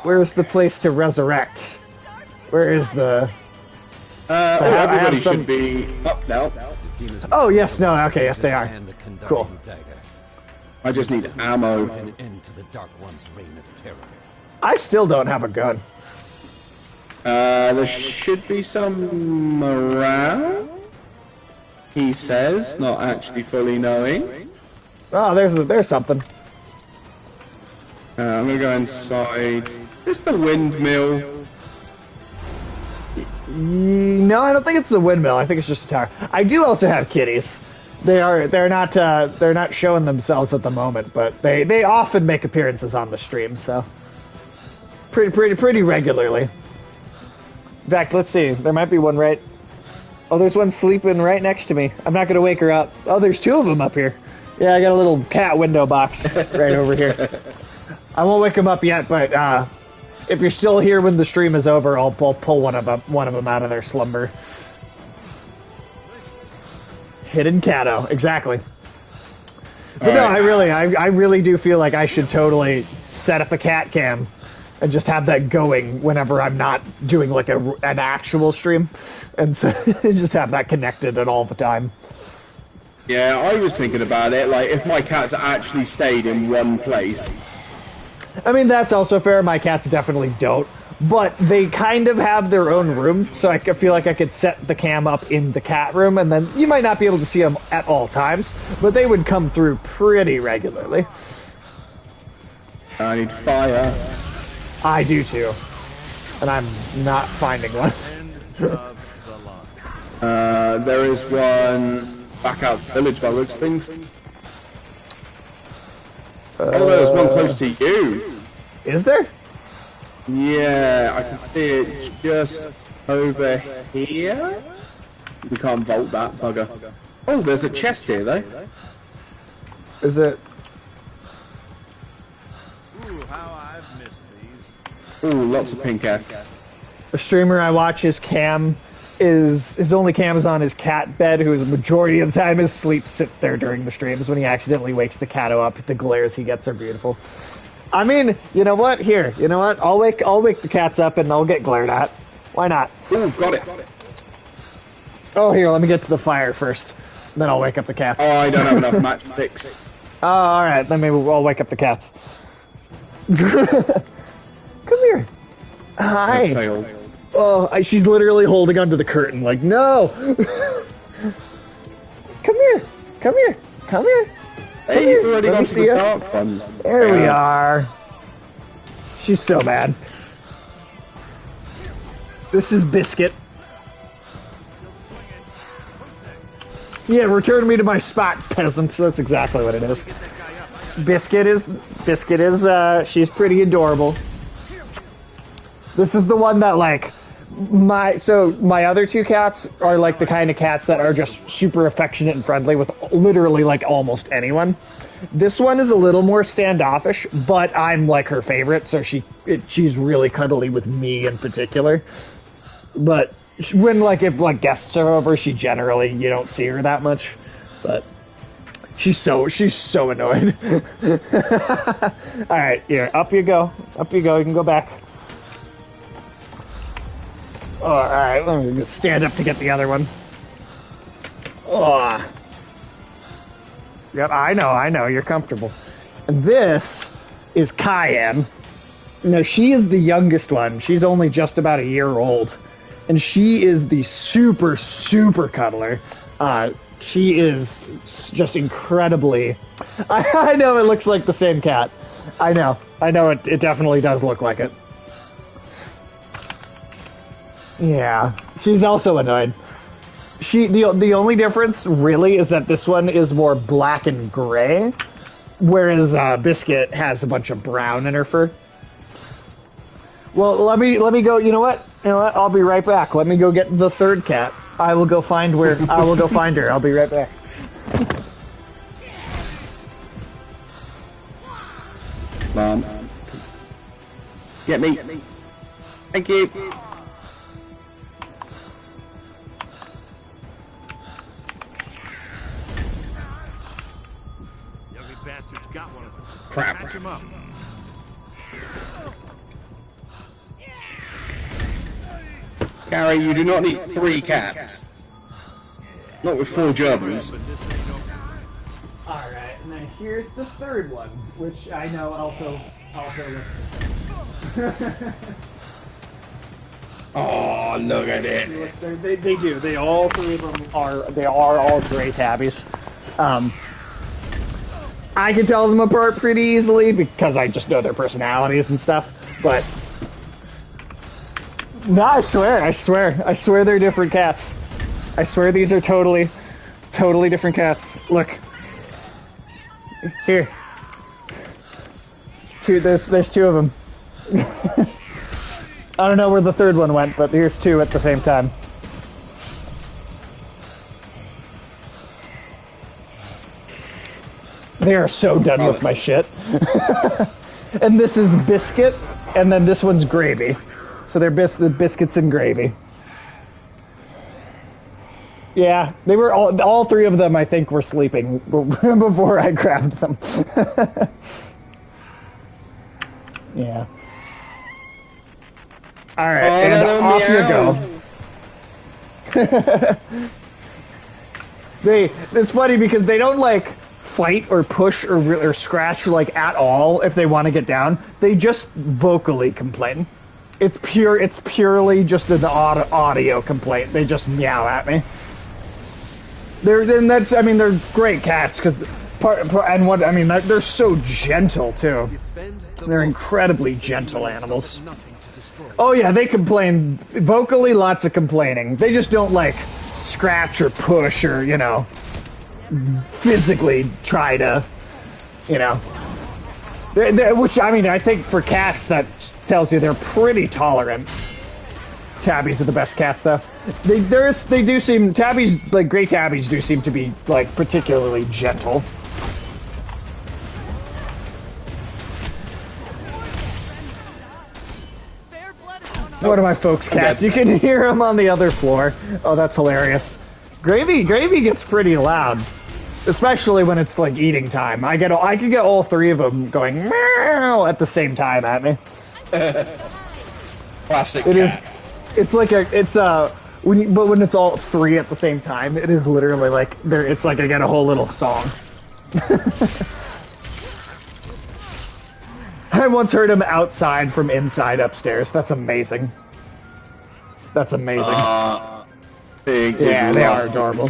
where's the place to resurrect? Where is the? Everybody should be up now. Oh yes, no, okay, yes they are. Cool. I just need ammo. I still don't have a gun. There should be some around. He says, not actually fully knowing. Oh, there's something. I'm gonna go inside. Is this the windmill? No, I don't think it's the windmill. I think it's just a tower. I do also have kitties. They're not showing themselves at the moment, but they often make appearances on the stream, so pretty regularly. In fact, let's see. There might be one right. Oh, there's one sleeping right next to me. I'm not gonna wake her up. Oh, there's two of them up here. Yeah, I got a little cat window box right over here. I won't wake him up yet, but if you're still here when the stream is over, I'll pull one of them out of their slumber. Hidden Cato, exactly. But no, I really do feel like I should totally set up a cat cam and just have that going whenever I'm not doing like an actual stream, and so just have that connected at all the time. Yeah, I was thinking about it, like, if my cats actually stayed in one place. I mean, that's also fair. My cats definitely don't. But they kind of have their own room, so I feel like I could set the cam up in the cat room, and then you might not be able to see them at all times, but they would come through pretty regularly. I need fire. I do too. And I'm not finding one. There is one back out the village by looks things. Oh, there's one close to you. Is there? Yeah, I can see it just over here. We can't vault that bugger. Oh, there's a chest here though. Is it? Ooh, how I've missed these. Ooh, lots of pink F. A streamer I watch, his cam is, his only cam is on his cat bed, who is a majority of the time his sleep sits there during the streams. When he accidentally wakes the cat up, the glares he gets are beautiful. I mean, you know what? Here, you know what? I'll wake the cats up and I'll get glared at. Why not? Ooh, got it. Oh, here, let me get to the fire first. Then I'll wake up the cats. Oh, I don't have enough matchsticks. Oh, alright, then maybe I'll wake up the cats. Come here. Hi. I failed. Oh, she's literally holding onto the curtain like, no! Come here. Come here. Come here. Hey, you already Let me got to see the ya. dark ones. There we are. She's so mad. This is Biscuit. Yeah, return me to my spot, peasant. That's exactly what it is. Biscuit is, she's pretty adorable. This is the one that, like, my other two cats are, like, the kind of cats that are just super affectionate and friendly with literally, like, almost anyone. This one is a little more standoffish, but I'm, like, her favorite, so she's really cuddly with me in particular. But when, like, if, like, guests are over, she generally, you don't see her that much. But she's so annoyed. Alright, here, up you go. Up you go, you can go back. Alright, let me just stand up to get the other one. Oh. Yep, I know, you're comfortable. And this is Cayenne. Now, she is the youngest one. She's only just about a year old. And she is the super, super cuddler. She is just incredibly... I know it looks like the same cat. I know it definitely does look like it. Yeah, she's also annoyed. The only difference really is that this one is more black and gray, whereas Biscuit has a bunch of brown in her fur. Well, let me go. You know what? I'll be right back. Let me go get the third cat. I will go find her. I'll be right back. Mom. Get me. Thank you. Bastard's got one of us. Crap. Patch him up. Gary, you do not need 3 cats. Not with 4 Germans. Alright, and then here's the third one, which I know also looks... Oh, look at it. They do. They all three of them are all gray tabbies. I can tell them apart pretty easily because I just know their personalities and stuff, but... No, I swear they're different cats. I swear these are totally different cats. Look. Here. There's 2 of them. I don't know where the third one went, but here's 2 at the same time. They are so done with my shit. And this is Biscuit. and then this one's gravy. So they're the biscuits and gravy. Yeah, they were all three of them, I think, were sleeping before I grabbed them. Yeah. All right, and off you go. It's funny because they don't like fight or push or scratch like at all if they want to get down. They just vocally complain. It's purely just an audio complaint. They just meow at me. They're great cats because they're so gentle too. They're incredibly gentle animals. Oh yeah, they complain vocally, lots of complaining. They just don't like scratch or push or, you know, physically try to, you know. Which, I mean, I think for cats that tells you they're pretty tolerant. Tabbies are the best cats, though. They do seem, tabbies, like gray tabbies do seem to be, like, particularly gentle. One of my folks' cats. You can hear him on the other floor. Oh, that's hilarious. Gravy gets pretty loud, especially when it's like eating time. I could get all three of them going meow at the same time at me. Classic cats. It's like when it's all three at the same time, it is literally like it's like I get a whole little song. I once heard him outside from inside upstairs. That's amazing. That's amazing. Yeah, they are adorable.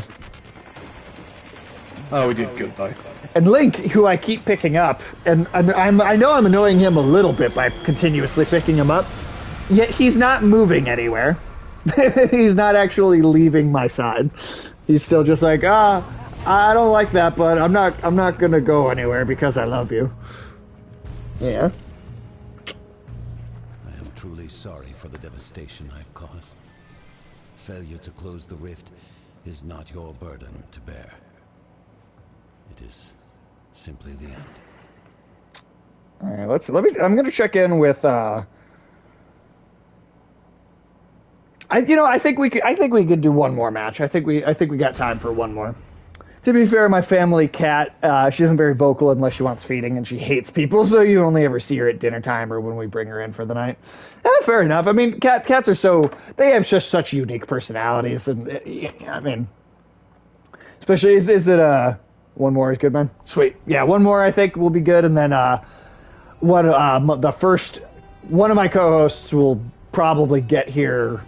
Oh, we did good though. And Link, who I keep picking up, and I know I'm annoying him a little bit by continuously picking him up, yet he's not moving anywhere. He's not actually leaving my side. He's still just like, I don't like that, but I'm not gonna go anywhere because I love you. Yeah. I am truly sorry for the devastation I've caused. Failure to close the rift is not your burden to bear. It is simply the end. All right, I'm gonna check in with. I think we could do one more match. I think we got time for one more. To be fair, my family cat, she isn't very vocal unless she wants feeding, and she hates people, so you only ever see her at dinner time or when we bring her in for the night. Fair enough. I mean, cats are they have just such unique personalities, and I mean, especially, is it, one more is good, man? Sweet. Yeah, one more I think will be good, and then, one of my co-hosts will probably get here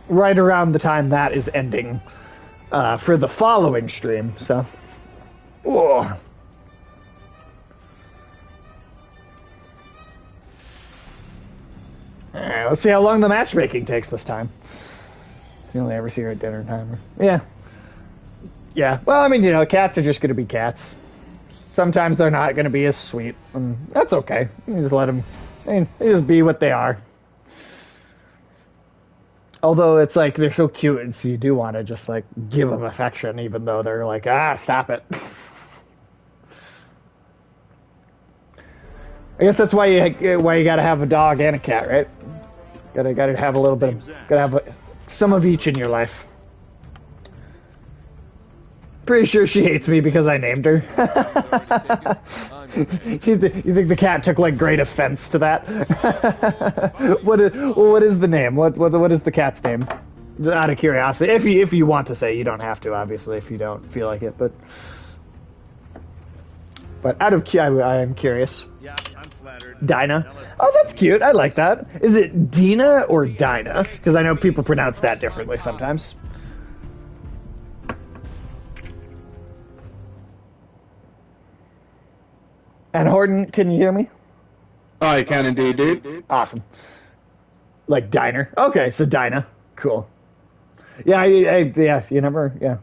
right around the time that is ending. For the following stream, so. Oh. Alright, let's see how long the matchmaking takes this time. You only ever see her at dinner time. Yeah. Yeah, well, I mean, cats are just gonna be cats. Sometimes they're not gonna be as sweet, and that's okay. You just let them, they just be what they are. Although it's like they're so cute, and so you do want to just like give them affection, even though they're like, stop it. I guess that's why you gotta have a dog and a cat, right? Gotta have a little bit of, gotta have some of each in your life. Pretty sure she hates me because I named her. You think the cat took like great offense to that? What is the name? What is the cat's name? Just out of curiosity, if you want to say, you don't have to, obviously, if you don't feel like it. But I am curious. Yeah, I'm flattered. Dinah. Oh, that's cute. I like that. Is it Dina or Dinah? Because I know people pronounce that differently sometimes. And Horton, can you hear me? I can indeed, dude. Awesome. Like diner. Okay, so Dinah. Cool. Yeah, yeah. You never. Yeah.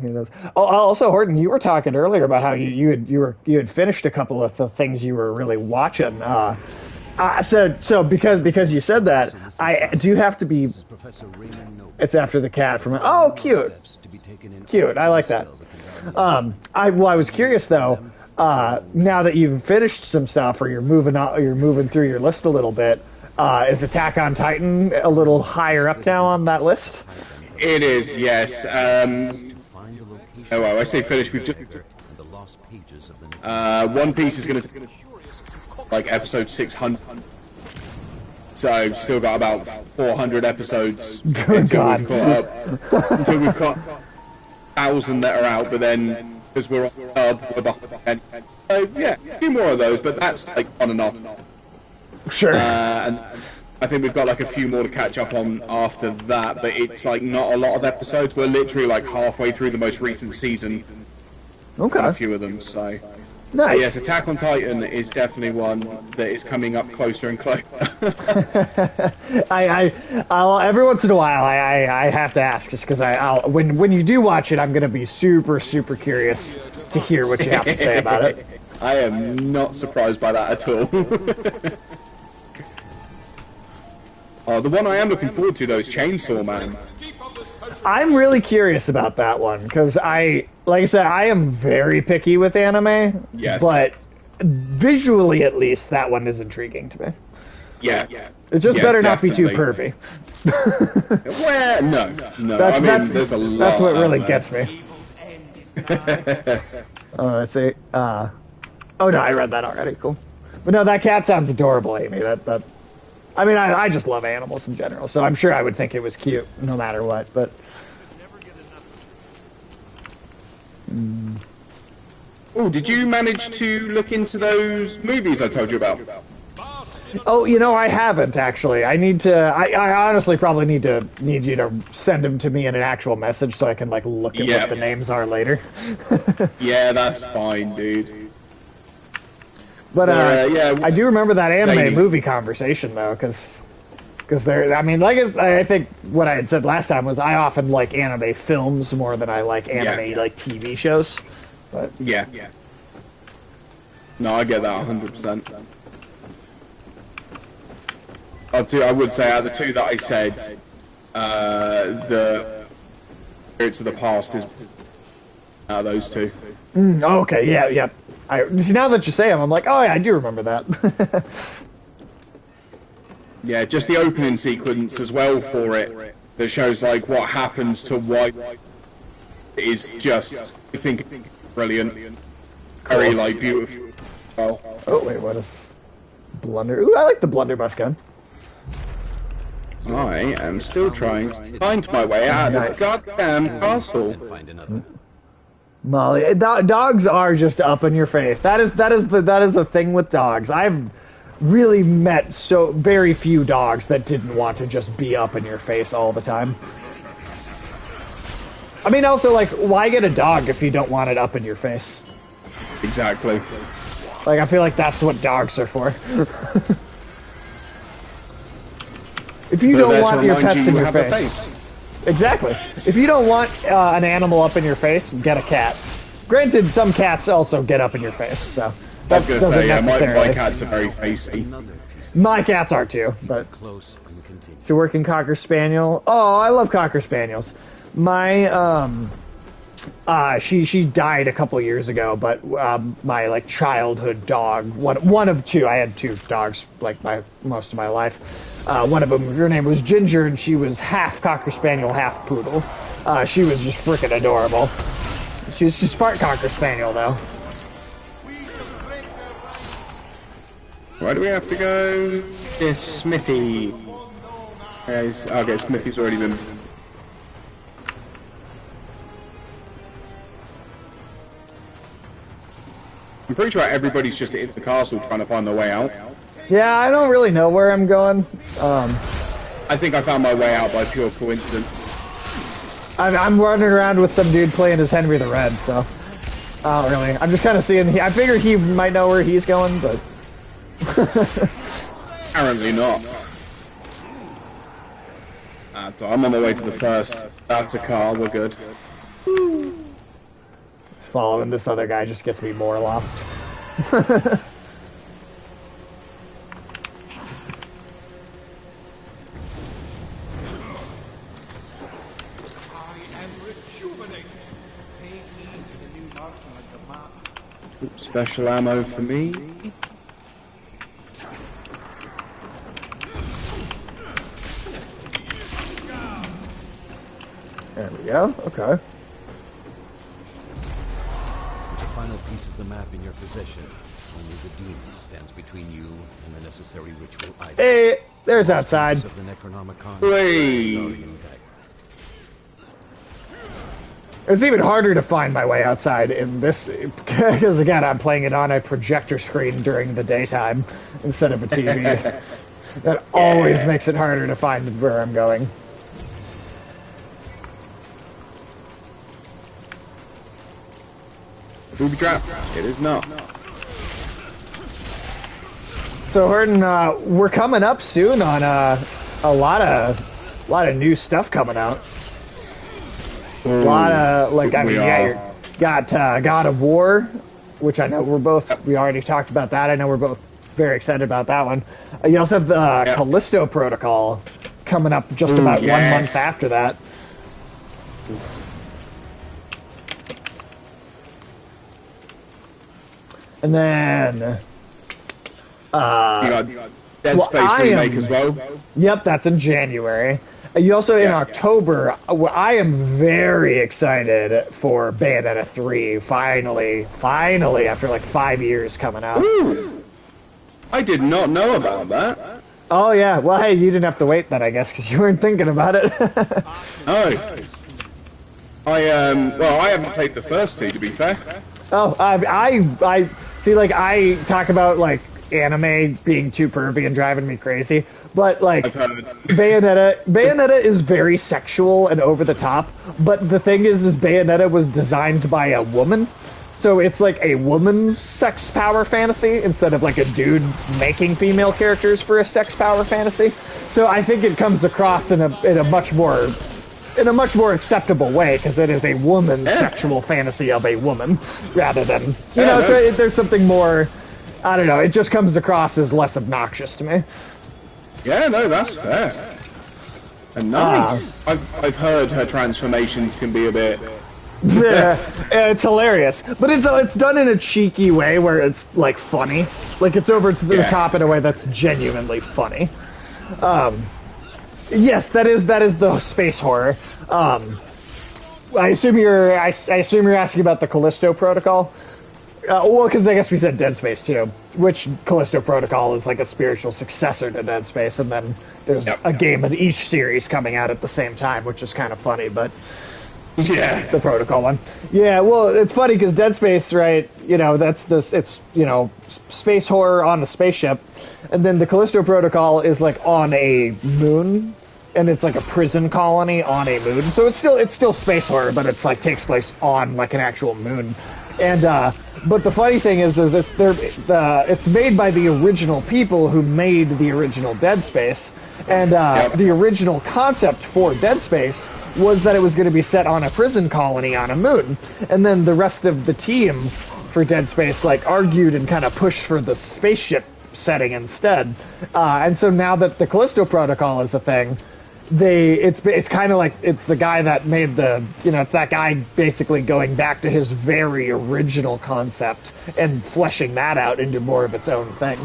Hear those. Oh, also, Horton, you were talking earlier about how you had finished a couple of the things you were really watching. So because you said that, I do have to be. It's after the cat from. Oh, cute. Cute. I like that. I was curious though. now that you've finished some stuff or you're moving through your list a little bit, is Attack on Titan a little higher up now on that list? It is, yes. Oh, well, I say finished. We've just One Piece is going to like episode 600. So still got about 400 episodes until we've caught up. Until we've caught 1,000 that are out, but then because we're on the hub, we're behind. So yeah, a few more of those, but that's like on and off. Sure. And I think we've got like a few more to catch up on after that, but it's like not a lot of episodes. We're literally like halfway through the most recent season. Okay. A few of them, so. Nice. But yes, Attack on Titan is definitely one that is coming up closer and closer. I'll every once in a while I have to ask just because when you do watch it, I'm gonna be super curious to hear what you have to say about it. I am not surprised by that at all. The one I am looking forward to though is Chainsaw Man. I'm really curious about that one because like I said, I am very picky with anime. Yes. But visually, at least, that one is intriguing to me. Yeah. It just better not be too definitely. pervy. Well, no. There's a lot. That's what really there. gets me. Let's see. Oh no, I read that already. Cool. But no, that cat sounds adorable, Amy. I mean, I just love animals in general, so I'm sure I would think it was cute no matter what. But Oh, did you manage to look into those movies I told you about? oh, I haven't actually. I need to. I honestly probably need you to send them to me in an actual message so I can like look at what the names are later. Yeah, that's fine, dude. But yeah, I do remember that anime zany. movie conversation though, because there. I mean, I think what I had said last time was I often like anime films more than I like anime like TV shows. But yeah. No, I get that 100%. I would say out of the two that I said, the Spirits of the Past is out of those two. Okay, yeah. Now that you say them, I'm like, oh yeah, I do remember that. Yeah, just the opening sequence as well for it that shows like what happens to White is just, I think, brilliant. Very like beautiful. Well, oh wait, what is blunder? Ooh, I like the blunderbuss gun. I am still trying to find my way out of this goddamn castle. Molly, dogs are just up in your face. That is the thing with dogs. I've really met so very few dogs that didn't want to just be up in your face all the time. I mean, also, like, why get a dog if you don't want it up in your face? Exactly. Like, I feel like that's what dogs are for. If you don't want your pets in your face. Exactly. If you don't want an animal up in your face, get a cat. Granted, some cats also get up in your face, so I was going to say, yeah, my cats are very facey. My cats are too, but... So working Cocker Spaniel. Oh, I love Cocker Spaniels. My, she died a couple years ago, but my, like, childhood dog, one of two, I had two dogs, like, most of my life. One of them, her name was Ginger, and she was half Cocker Spaniel, half Poodle. She was just freaking adorable. She's part Cocker Spaniel, though. Where do we have to go? This Smithy. Okay, Smithy's already been... I'm pretty sure everybody's just in the castle trying to find their way out. Yeah, I don't really know where I'm going. I think I found my way out by pure coincidence. I'm running around with some dude playing as Henry the Red, so... I don't really... I'm just kind of seeing... I figure he might know where he's going, but... Apparently not. So I'm on my way to the first. That's a car, we're good. Following this other guy just gets me more lost. Special ammo for me. There we go. Okay. With the final piece of the map in your possession, only the demon stands between you and the necessary ritual items. Hey, there's outside. Of the Necronomicon. Whee! Guardian dagger. It's even harder to find my way outside in this, because again, I'm playing it on a projector screen during the daytime instead of a TV. That always makes it harder to find where I'm going. Booby trap? It is not. So, Horton, we're coming up soon on a lot of new stuff coming out. A lot of, like, I mean, yeah, you got God of War, which I know we already talked about that. I know we're both very excited about that one. You also have the Callisto Protocol coming up just about 1 month after that. And then... you got Dead Space remake as well. Yep, that's in January. You also, in October, I am very excited for Bayonetta 3, finally, after like 5 years coming out. Ooh. I did not know about that. Oh, yeah. Well, hey, you didn't have to wait then, I guess, because you weren't thinking about it. No. I haven't played the first two, to be fair. Oh, I see, like, I talk about, like, anime being too pervy and driving me crazy, but, like, Bayonetta is very sexual and over the top, but the thing is Bayonetta was designed by a woman, so it's like a woman's sex power fantasy instead of, like, a dude making female characters for a sex power fantasy. So I think it comes across in a much more acceptable way, because it is a woman's sexual fantasy of a woman, rather than, there's something more, I don't know, it just comes across as less obnoxious to me. Yeah, no, that's fair. And nice. I've heard her transformations can be a bit... Yeah, it's hilarious. But it's done in a cheeky way where it's, like, funny. Like, it's over to the top in a way that's genuinely funny. Yes, that is the space horror. I assume you're asking about the Callisto Protocol. Well, because I guess we said Dead Space too, which Callisto Protocol is like a spiritual successor to Dead Space, and then there's a game in each series coming out at the same time, which is kind of funny, but the Protocol one. Yeah, well, it's funny because Dead Space, right, it's space horror on a spaceship, and then the Callisto Protocol is like on a moon, and it's like a prison colony on a moon, so it's still space horror, but it's like takes place on like an actual moon. And but the funny thing is it's made by the original people who made the original Dead Space, and the original concept for Dead Space was that it was going to be set on a prison colony on a moon, and then the rest of the team for Dead Space like argued and kind of pushed for the spaceship setting instead, and so now that the Callisto Protocol is a thing, it's kind of like it's the guy that made it's that guy basically going back to his very original concept and fleshing that out into more of its own thing.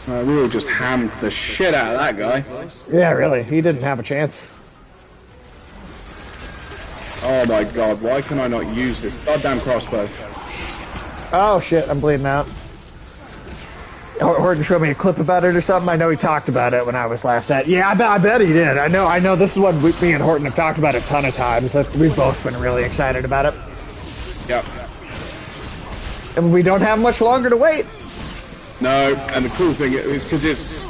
We all just hammed the shit out of that guy. Yeah, really, he didn't have a chance. Oh my god, why can I not use this goddamn crossbow? Oh shit, I'm bleeding out. Horton showed me a clip about it or something. I know he talked about it when I was last at. Yeah, I bet he did. I know. This is what me and Horton have talked about a ton of times. We've both been really excited about it. Yep. And we don't have much longer to wait. No, and the cool thing is because it's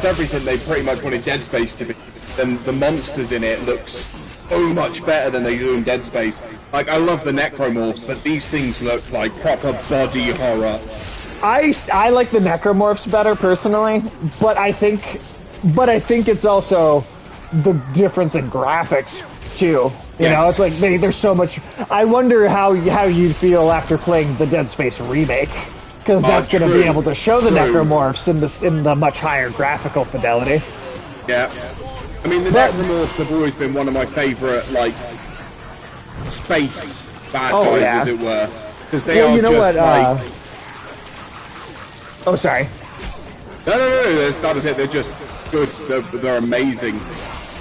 everything they pretty much wanted Dead Space to be. Then the monsters in it looks so much better than they do in Dead Space. Like, I love the necromorphs, but these things look like proper body horror. I like the necromorphs better personally, but I think it's also the difference in graphics too. You know, it's like there's so much. I wonder how you'd feel after playing the Dead Space remake, because that's going to be able to show the necromorphs in the much higher graphical fidelity. Yeah, I mean the necromorphs have always been one of my favorite space bad Oh, guys, yeah. as it were, because they Well, are you know just what? like. Oh, sorry. No, that's not it. They're just good. They're amazing.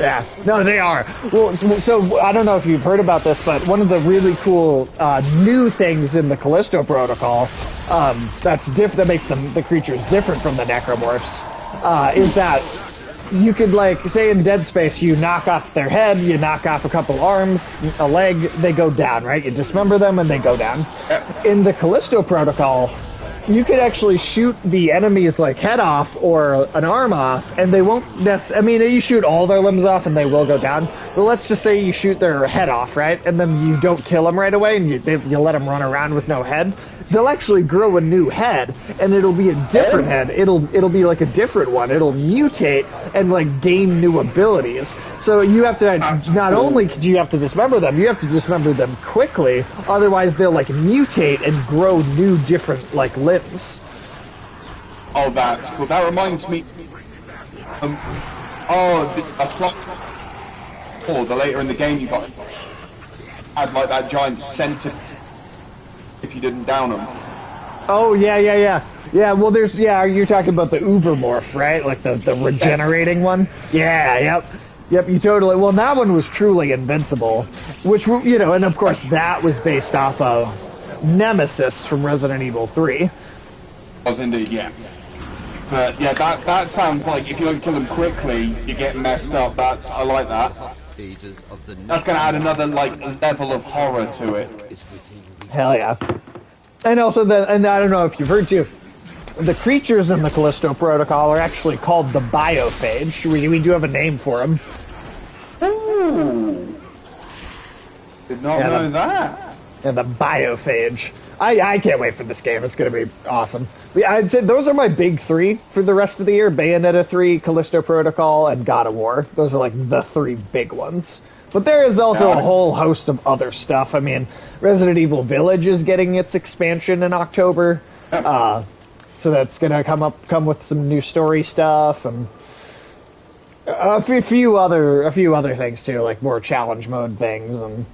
Yeah, no, they are. Well, so I don't know if you've heard about this, but one of the really cool new things in the Callisto Protocol that makes the creatures different from the necromorphs is that you could, like, say in Dead Space, you knock off their head, you knock off a couple arms, a leg, they go down, right? You dismember them and they go down. In the Callisto Protocol, you could actually shoot the enemy's like head off or an arm off, and they won't. I mean, you shoot all their limbs off, and they will go down. But let's just say you shoot their head off, right, and then you don't kill them right away, and you let them run around with no head. They'll actually grow a new head, and it'll be a different head. It'll be like a different one. It'll mutate and like gain new abilities. So you have to not only do you have to dismember them, you have to dismember them quickly. Otherwise, they'll like mutate and grow new, different like limbs. Oh, that's cool. That reminds me. That's plot. Oh, the later in the game you had like that giant center. If you didn't down them. Oh yeah. Yeah, well, you're talking about the Ubermorph, right? Like the regenerating one. Yeah, yep. You totally. Well, that one was truly invincible, which and of course that was based off of Nemesis from Resident Evil 3. Was indeed, yeah. But yeah, that sounds like if you don't kill them quickly, you get messed up. I like that. That's going to add another like level of horror to it. Hell yeah. And also, and I don't know if you've heard too, the creatures in the Callisto Protocol are actually called the Biophage. We do have a name for them. Ooh. Did not know that. Yeah, the Biophage. I can't wait for this game. It's going to be awesome. I'd say those are my big three for the rest of the year. Bayonetta 3, Callisto Protocol, and God of War. Those are like the three big ones. But there is also a whole host of other stuff. I mean, Resident Evil Village is getting its expansion in October. So that's going to come with some new story stuff and a few other things too, like more challenge mode things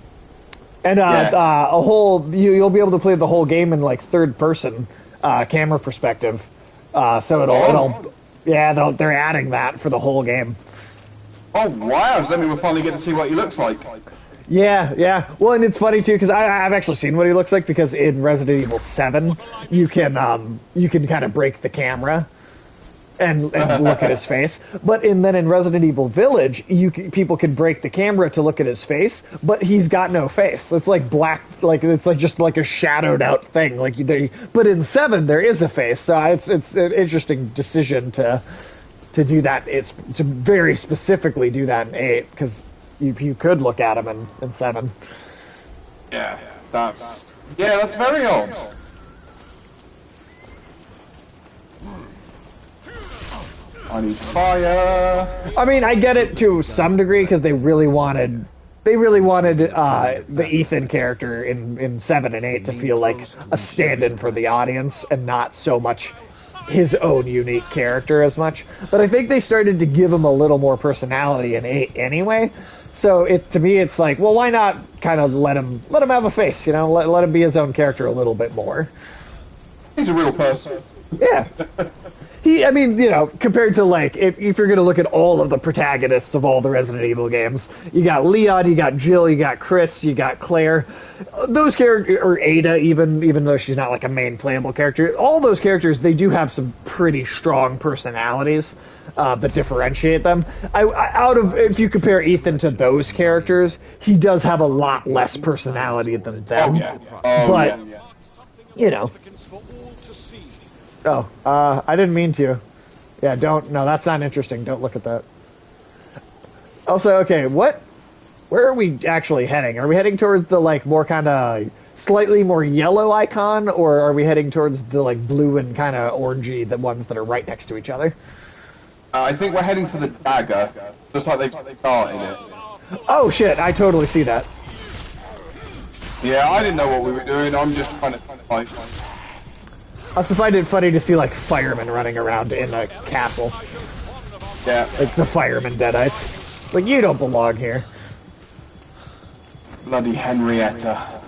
and a whole you'll be able to play the whole game in like third person camera perspective. So they're adding that for the whole game. Oh wow! Does that mean we'll finally get to see what he looks like? Yeah. Well, and it's funny too because I've actually seen what he looks like because in Resident Evil 7 you can kind of break the camera and look at his face. But then in Resident Evil Village, people can break the camera to look at his face, but he's got no face. It's like black, like it's like just like a shadowed out thing. But in 7 there is a face, so it's an interesting decision to do that. It's to very specifically do that in 8 because you could look at him in 7. Yeah, that's very odd. I need fire. I mean, I get it to some degree because they really wanted the Ethan character in 7 and 8 to feel like a stand-in for the audience and not so much his own unique character as much. But I think they started to give him a little more personality in 8 anyway. So to me, it's like, well, why not kind of let him have a face, let him be his own character a little bit more. He's a real person. Yeah. Compared to like, if you're going to look at all of the protagonists of all the Resident Evil games, you got Leon, you got Jill, you got Chris, you got Claire. Those characters, or Ada, even though she's not like a main playable character, all those characters, they do have some pretty strong personalities that differentiate them. If you compare Ethan to those characters, he does have a lot less personality than them. I didn't mean to. Yeah, no, that's not interesting. Don't look at that. Also, okay, where are we actually heading? Are we heading towards the, like, more kind of slightly more yellow icon, or are we heading towards the, like, blue and kind of orangey, the ones that are right next to each other? I think we're heading for the dagger. Looks like they've started it. Oh, shit, I totally see that. Yeah, I didn't know what we were doing. I'm just trying to fight. I also find it funny to see, like, firemen running around in a castle. Yeah. Like the firemen Deadites. Like, you don't belong here. Bloody Henrietta.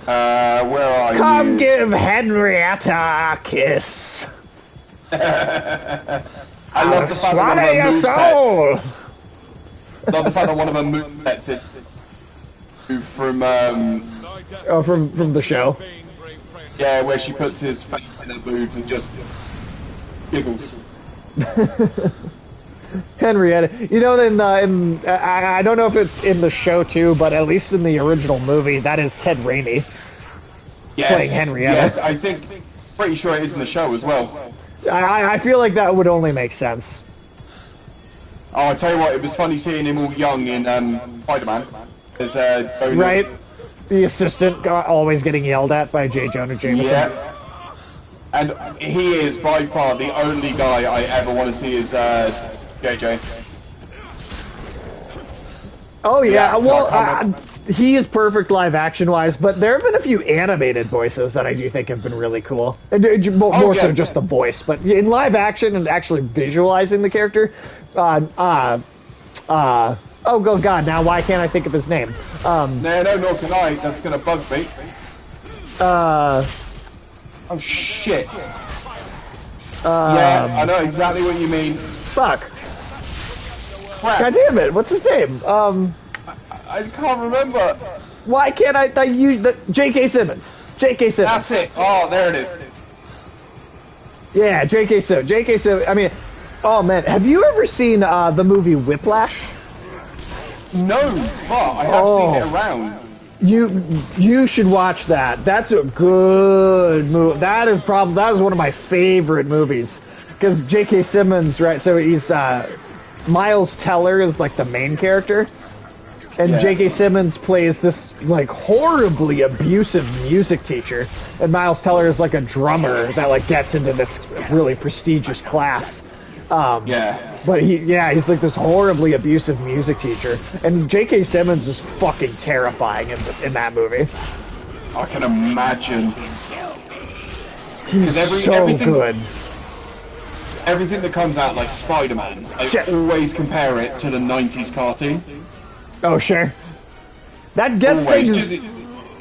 Where are you? Come give Henrietta a kiss. I love the fact that one of Swallow her your movesets. soul. Love the fact that one of her movesets is from Oh, from the show. yeah, where she puts his face in her boobs and just giggles. Henrietta. You know, I don't know if it's in the show too, but at least in the original movie, that is Ted Raimi playing Henrietta. Yes, I think, pretty sure it is in the show as well. I feel like that would only make sense. Oh, I tell you what, it was funny seeing him all young in Spider-Man. As, Right? The assistant always getting yelled at by J. Jonah Jameson. Yeah. And he is by far the only guy I ever want to see as JJ. Oh yeah, Yeah, well, he is perfect live action wise, but there have been a few animated voices that I do think have been really cool. More so just the voice, but in live action and actually visualizing the character, oh god, now why can't I think of his name? No, nor can I. That's gonna bug me. Oh shit. Yeah, I know exactly what you mean. Fuck. Crap. God damn it, what's his name? I can't remember. Why can't I use the J.K. Simmons? J.K. Simmons. That's it. Oh, there it is. Yeah, J.K. Simmons. J.K. Simmons. I mean, oh man, have you ever seen the movie Whiplash? No, but I have seen it around. You should watch that. That's a good movie. That is one of my favorite movies because J.K. Simmons, right? So he's Miles Teller is like the main character, and J.K. Simmons plays this like horribly abusive music teacher, and Miles Teller is like a drummer that like gets into this really prestigious class. But he's like this horribly abusive music teacher, and J.K. Simmons is fucking terrifying in that movie. I can imagine. He's everything, good. Everything that comes out like Spider-Man, I always compare it to the 90s cartoon. Oh, sure. That gets Always. things...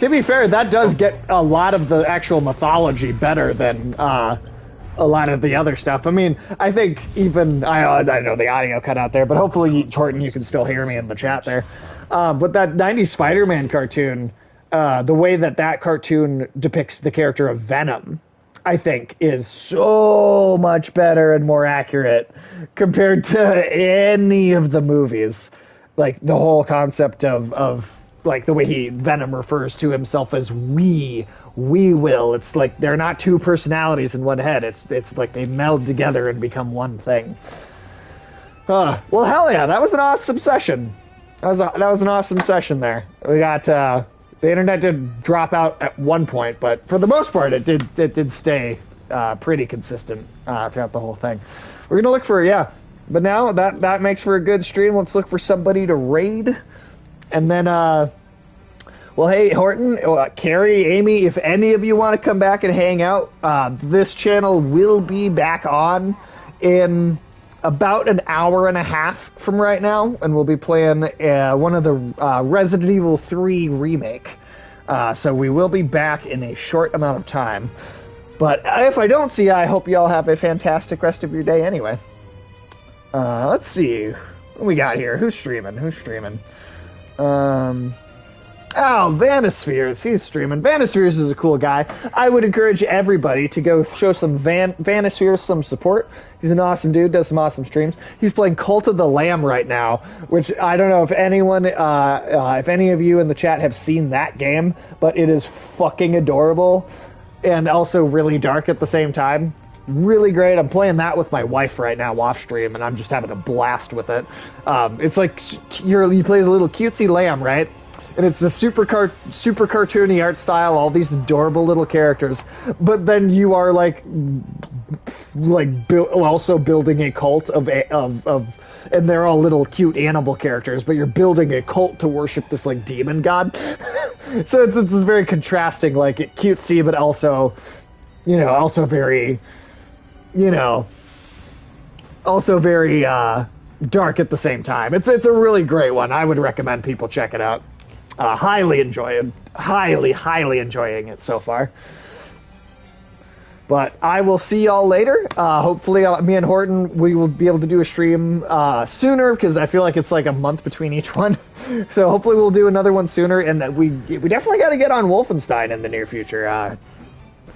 To be fair, that does get a lot of the actual mythology better than a lot of the other stuff. I mean, I think even... I know the audio cut out there, but hopefully, Horton, you can still hear me in the chat there. But that 90s Spider-Man cartoon, the way that cartoon depicts the character of Venom, I think, is so much better and more accurate compared to any of the movies. Like, the whole concept of like, the way Venom refers to himself as we will. It's like they're not two personalities in one head. It's like they meld together and become one thing. Well, hell yeah, that was an awesome session. That was an awesome session there. We got, the internet did drop out at one point, but for the most part, it did stay pretty consistent throughout the whole thing. We're gonna look for, but now that makes for a good stream. Let's look for somebody to raid, and then well, hey Horton, Carrie, Amy, if any of you want to come back and hang out, this channel will be back on in about an hour and a half from right now, and we'll be playing one of the Resident Evil 3 remake. So we will be back in a short amount of time. But if I don't see you, I hope you all have a fantastic rest of your day anyway. Let's see. What we got here? Who's streaming? Oh, Vanispheres. He's streaming. Vanispheres is a cool guy. I would encourage everybody to go show some Vanispheres some support. He's an awesome dude, does some awesome streams. He's playing Cult of the Lamb right now, which I don't know if anyone, if any of you in the chat have seen that game, but it is fucking adorable and also really dark at the same time. Really great. I'm playing that with my wife right now off stream, and I'm just having a blast with it. It's like you play as a little cutesy lamb, right? And it's the super cartoony art style, all these adorable little characters. But then you are also building a cult of, and they're all little cute animal characters. But you're building a cult to worship this like demon god. So it's very contrasting, like cutesy, but also, also very, also very dark at the same time. It's a really great one. I would recommend people check it out. Highly enjoying it so far. But I will see y'all later. Hopefully, me and Horton, we will be able to do a stream sooner, because I feel like it's like a month between each one. So hopefully we'll do another one sooner, and we definitely got to get on Wolfenstein in the near future.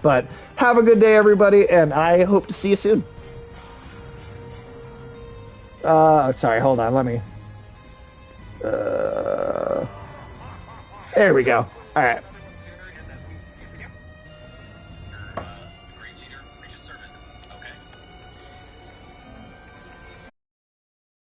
But have a good day, everybody, and I hope to see you soon. Sorry, hold on, let me... there we go. Alright.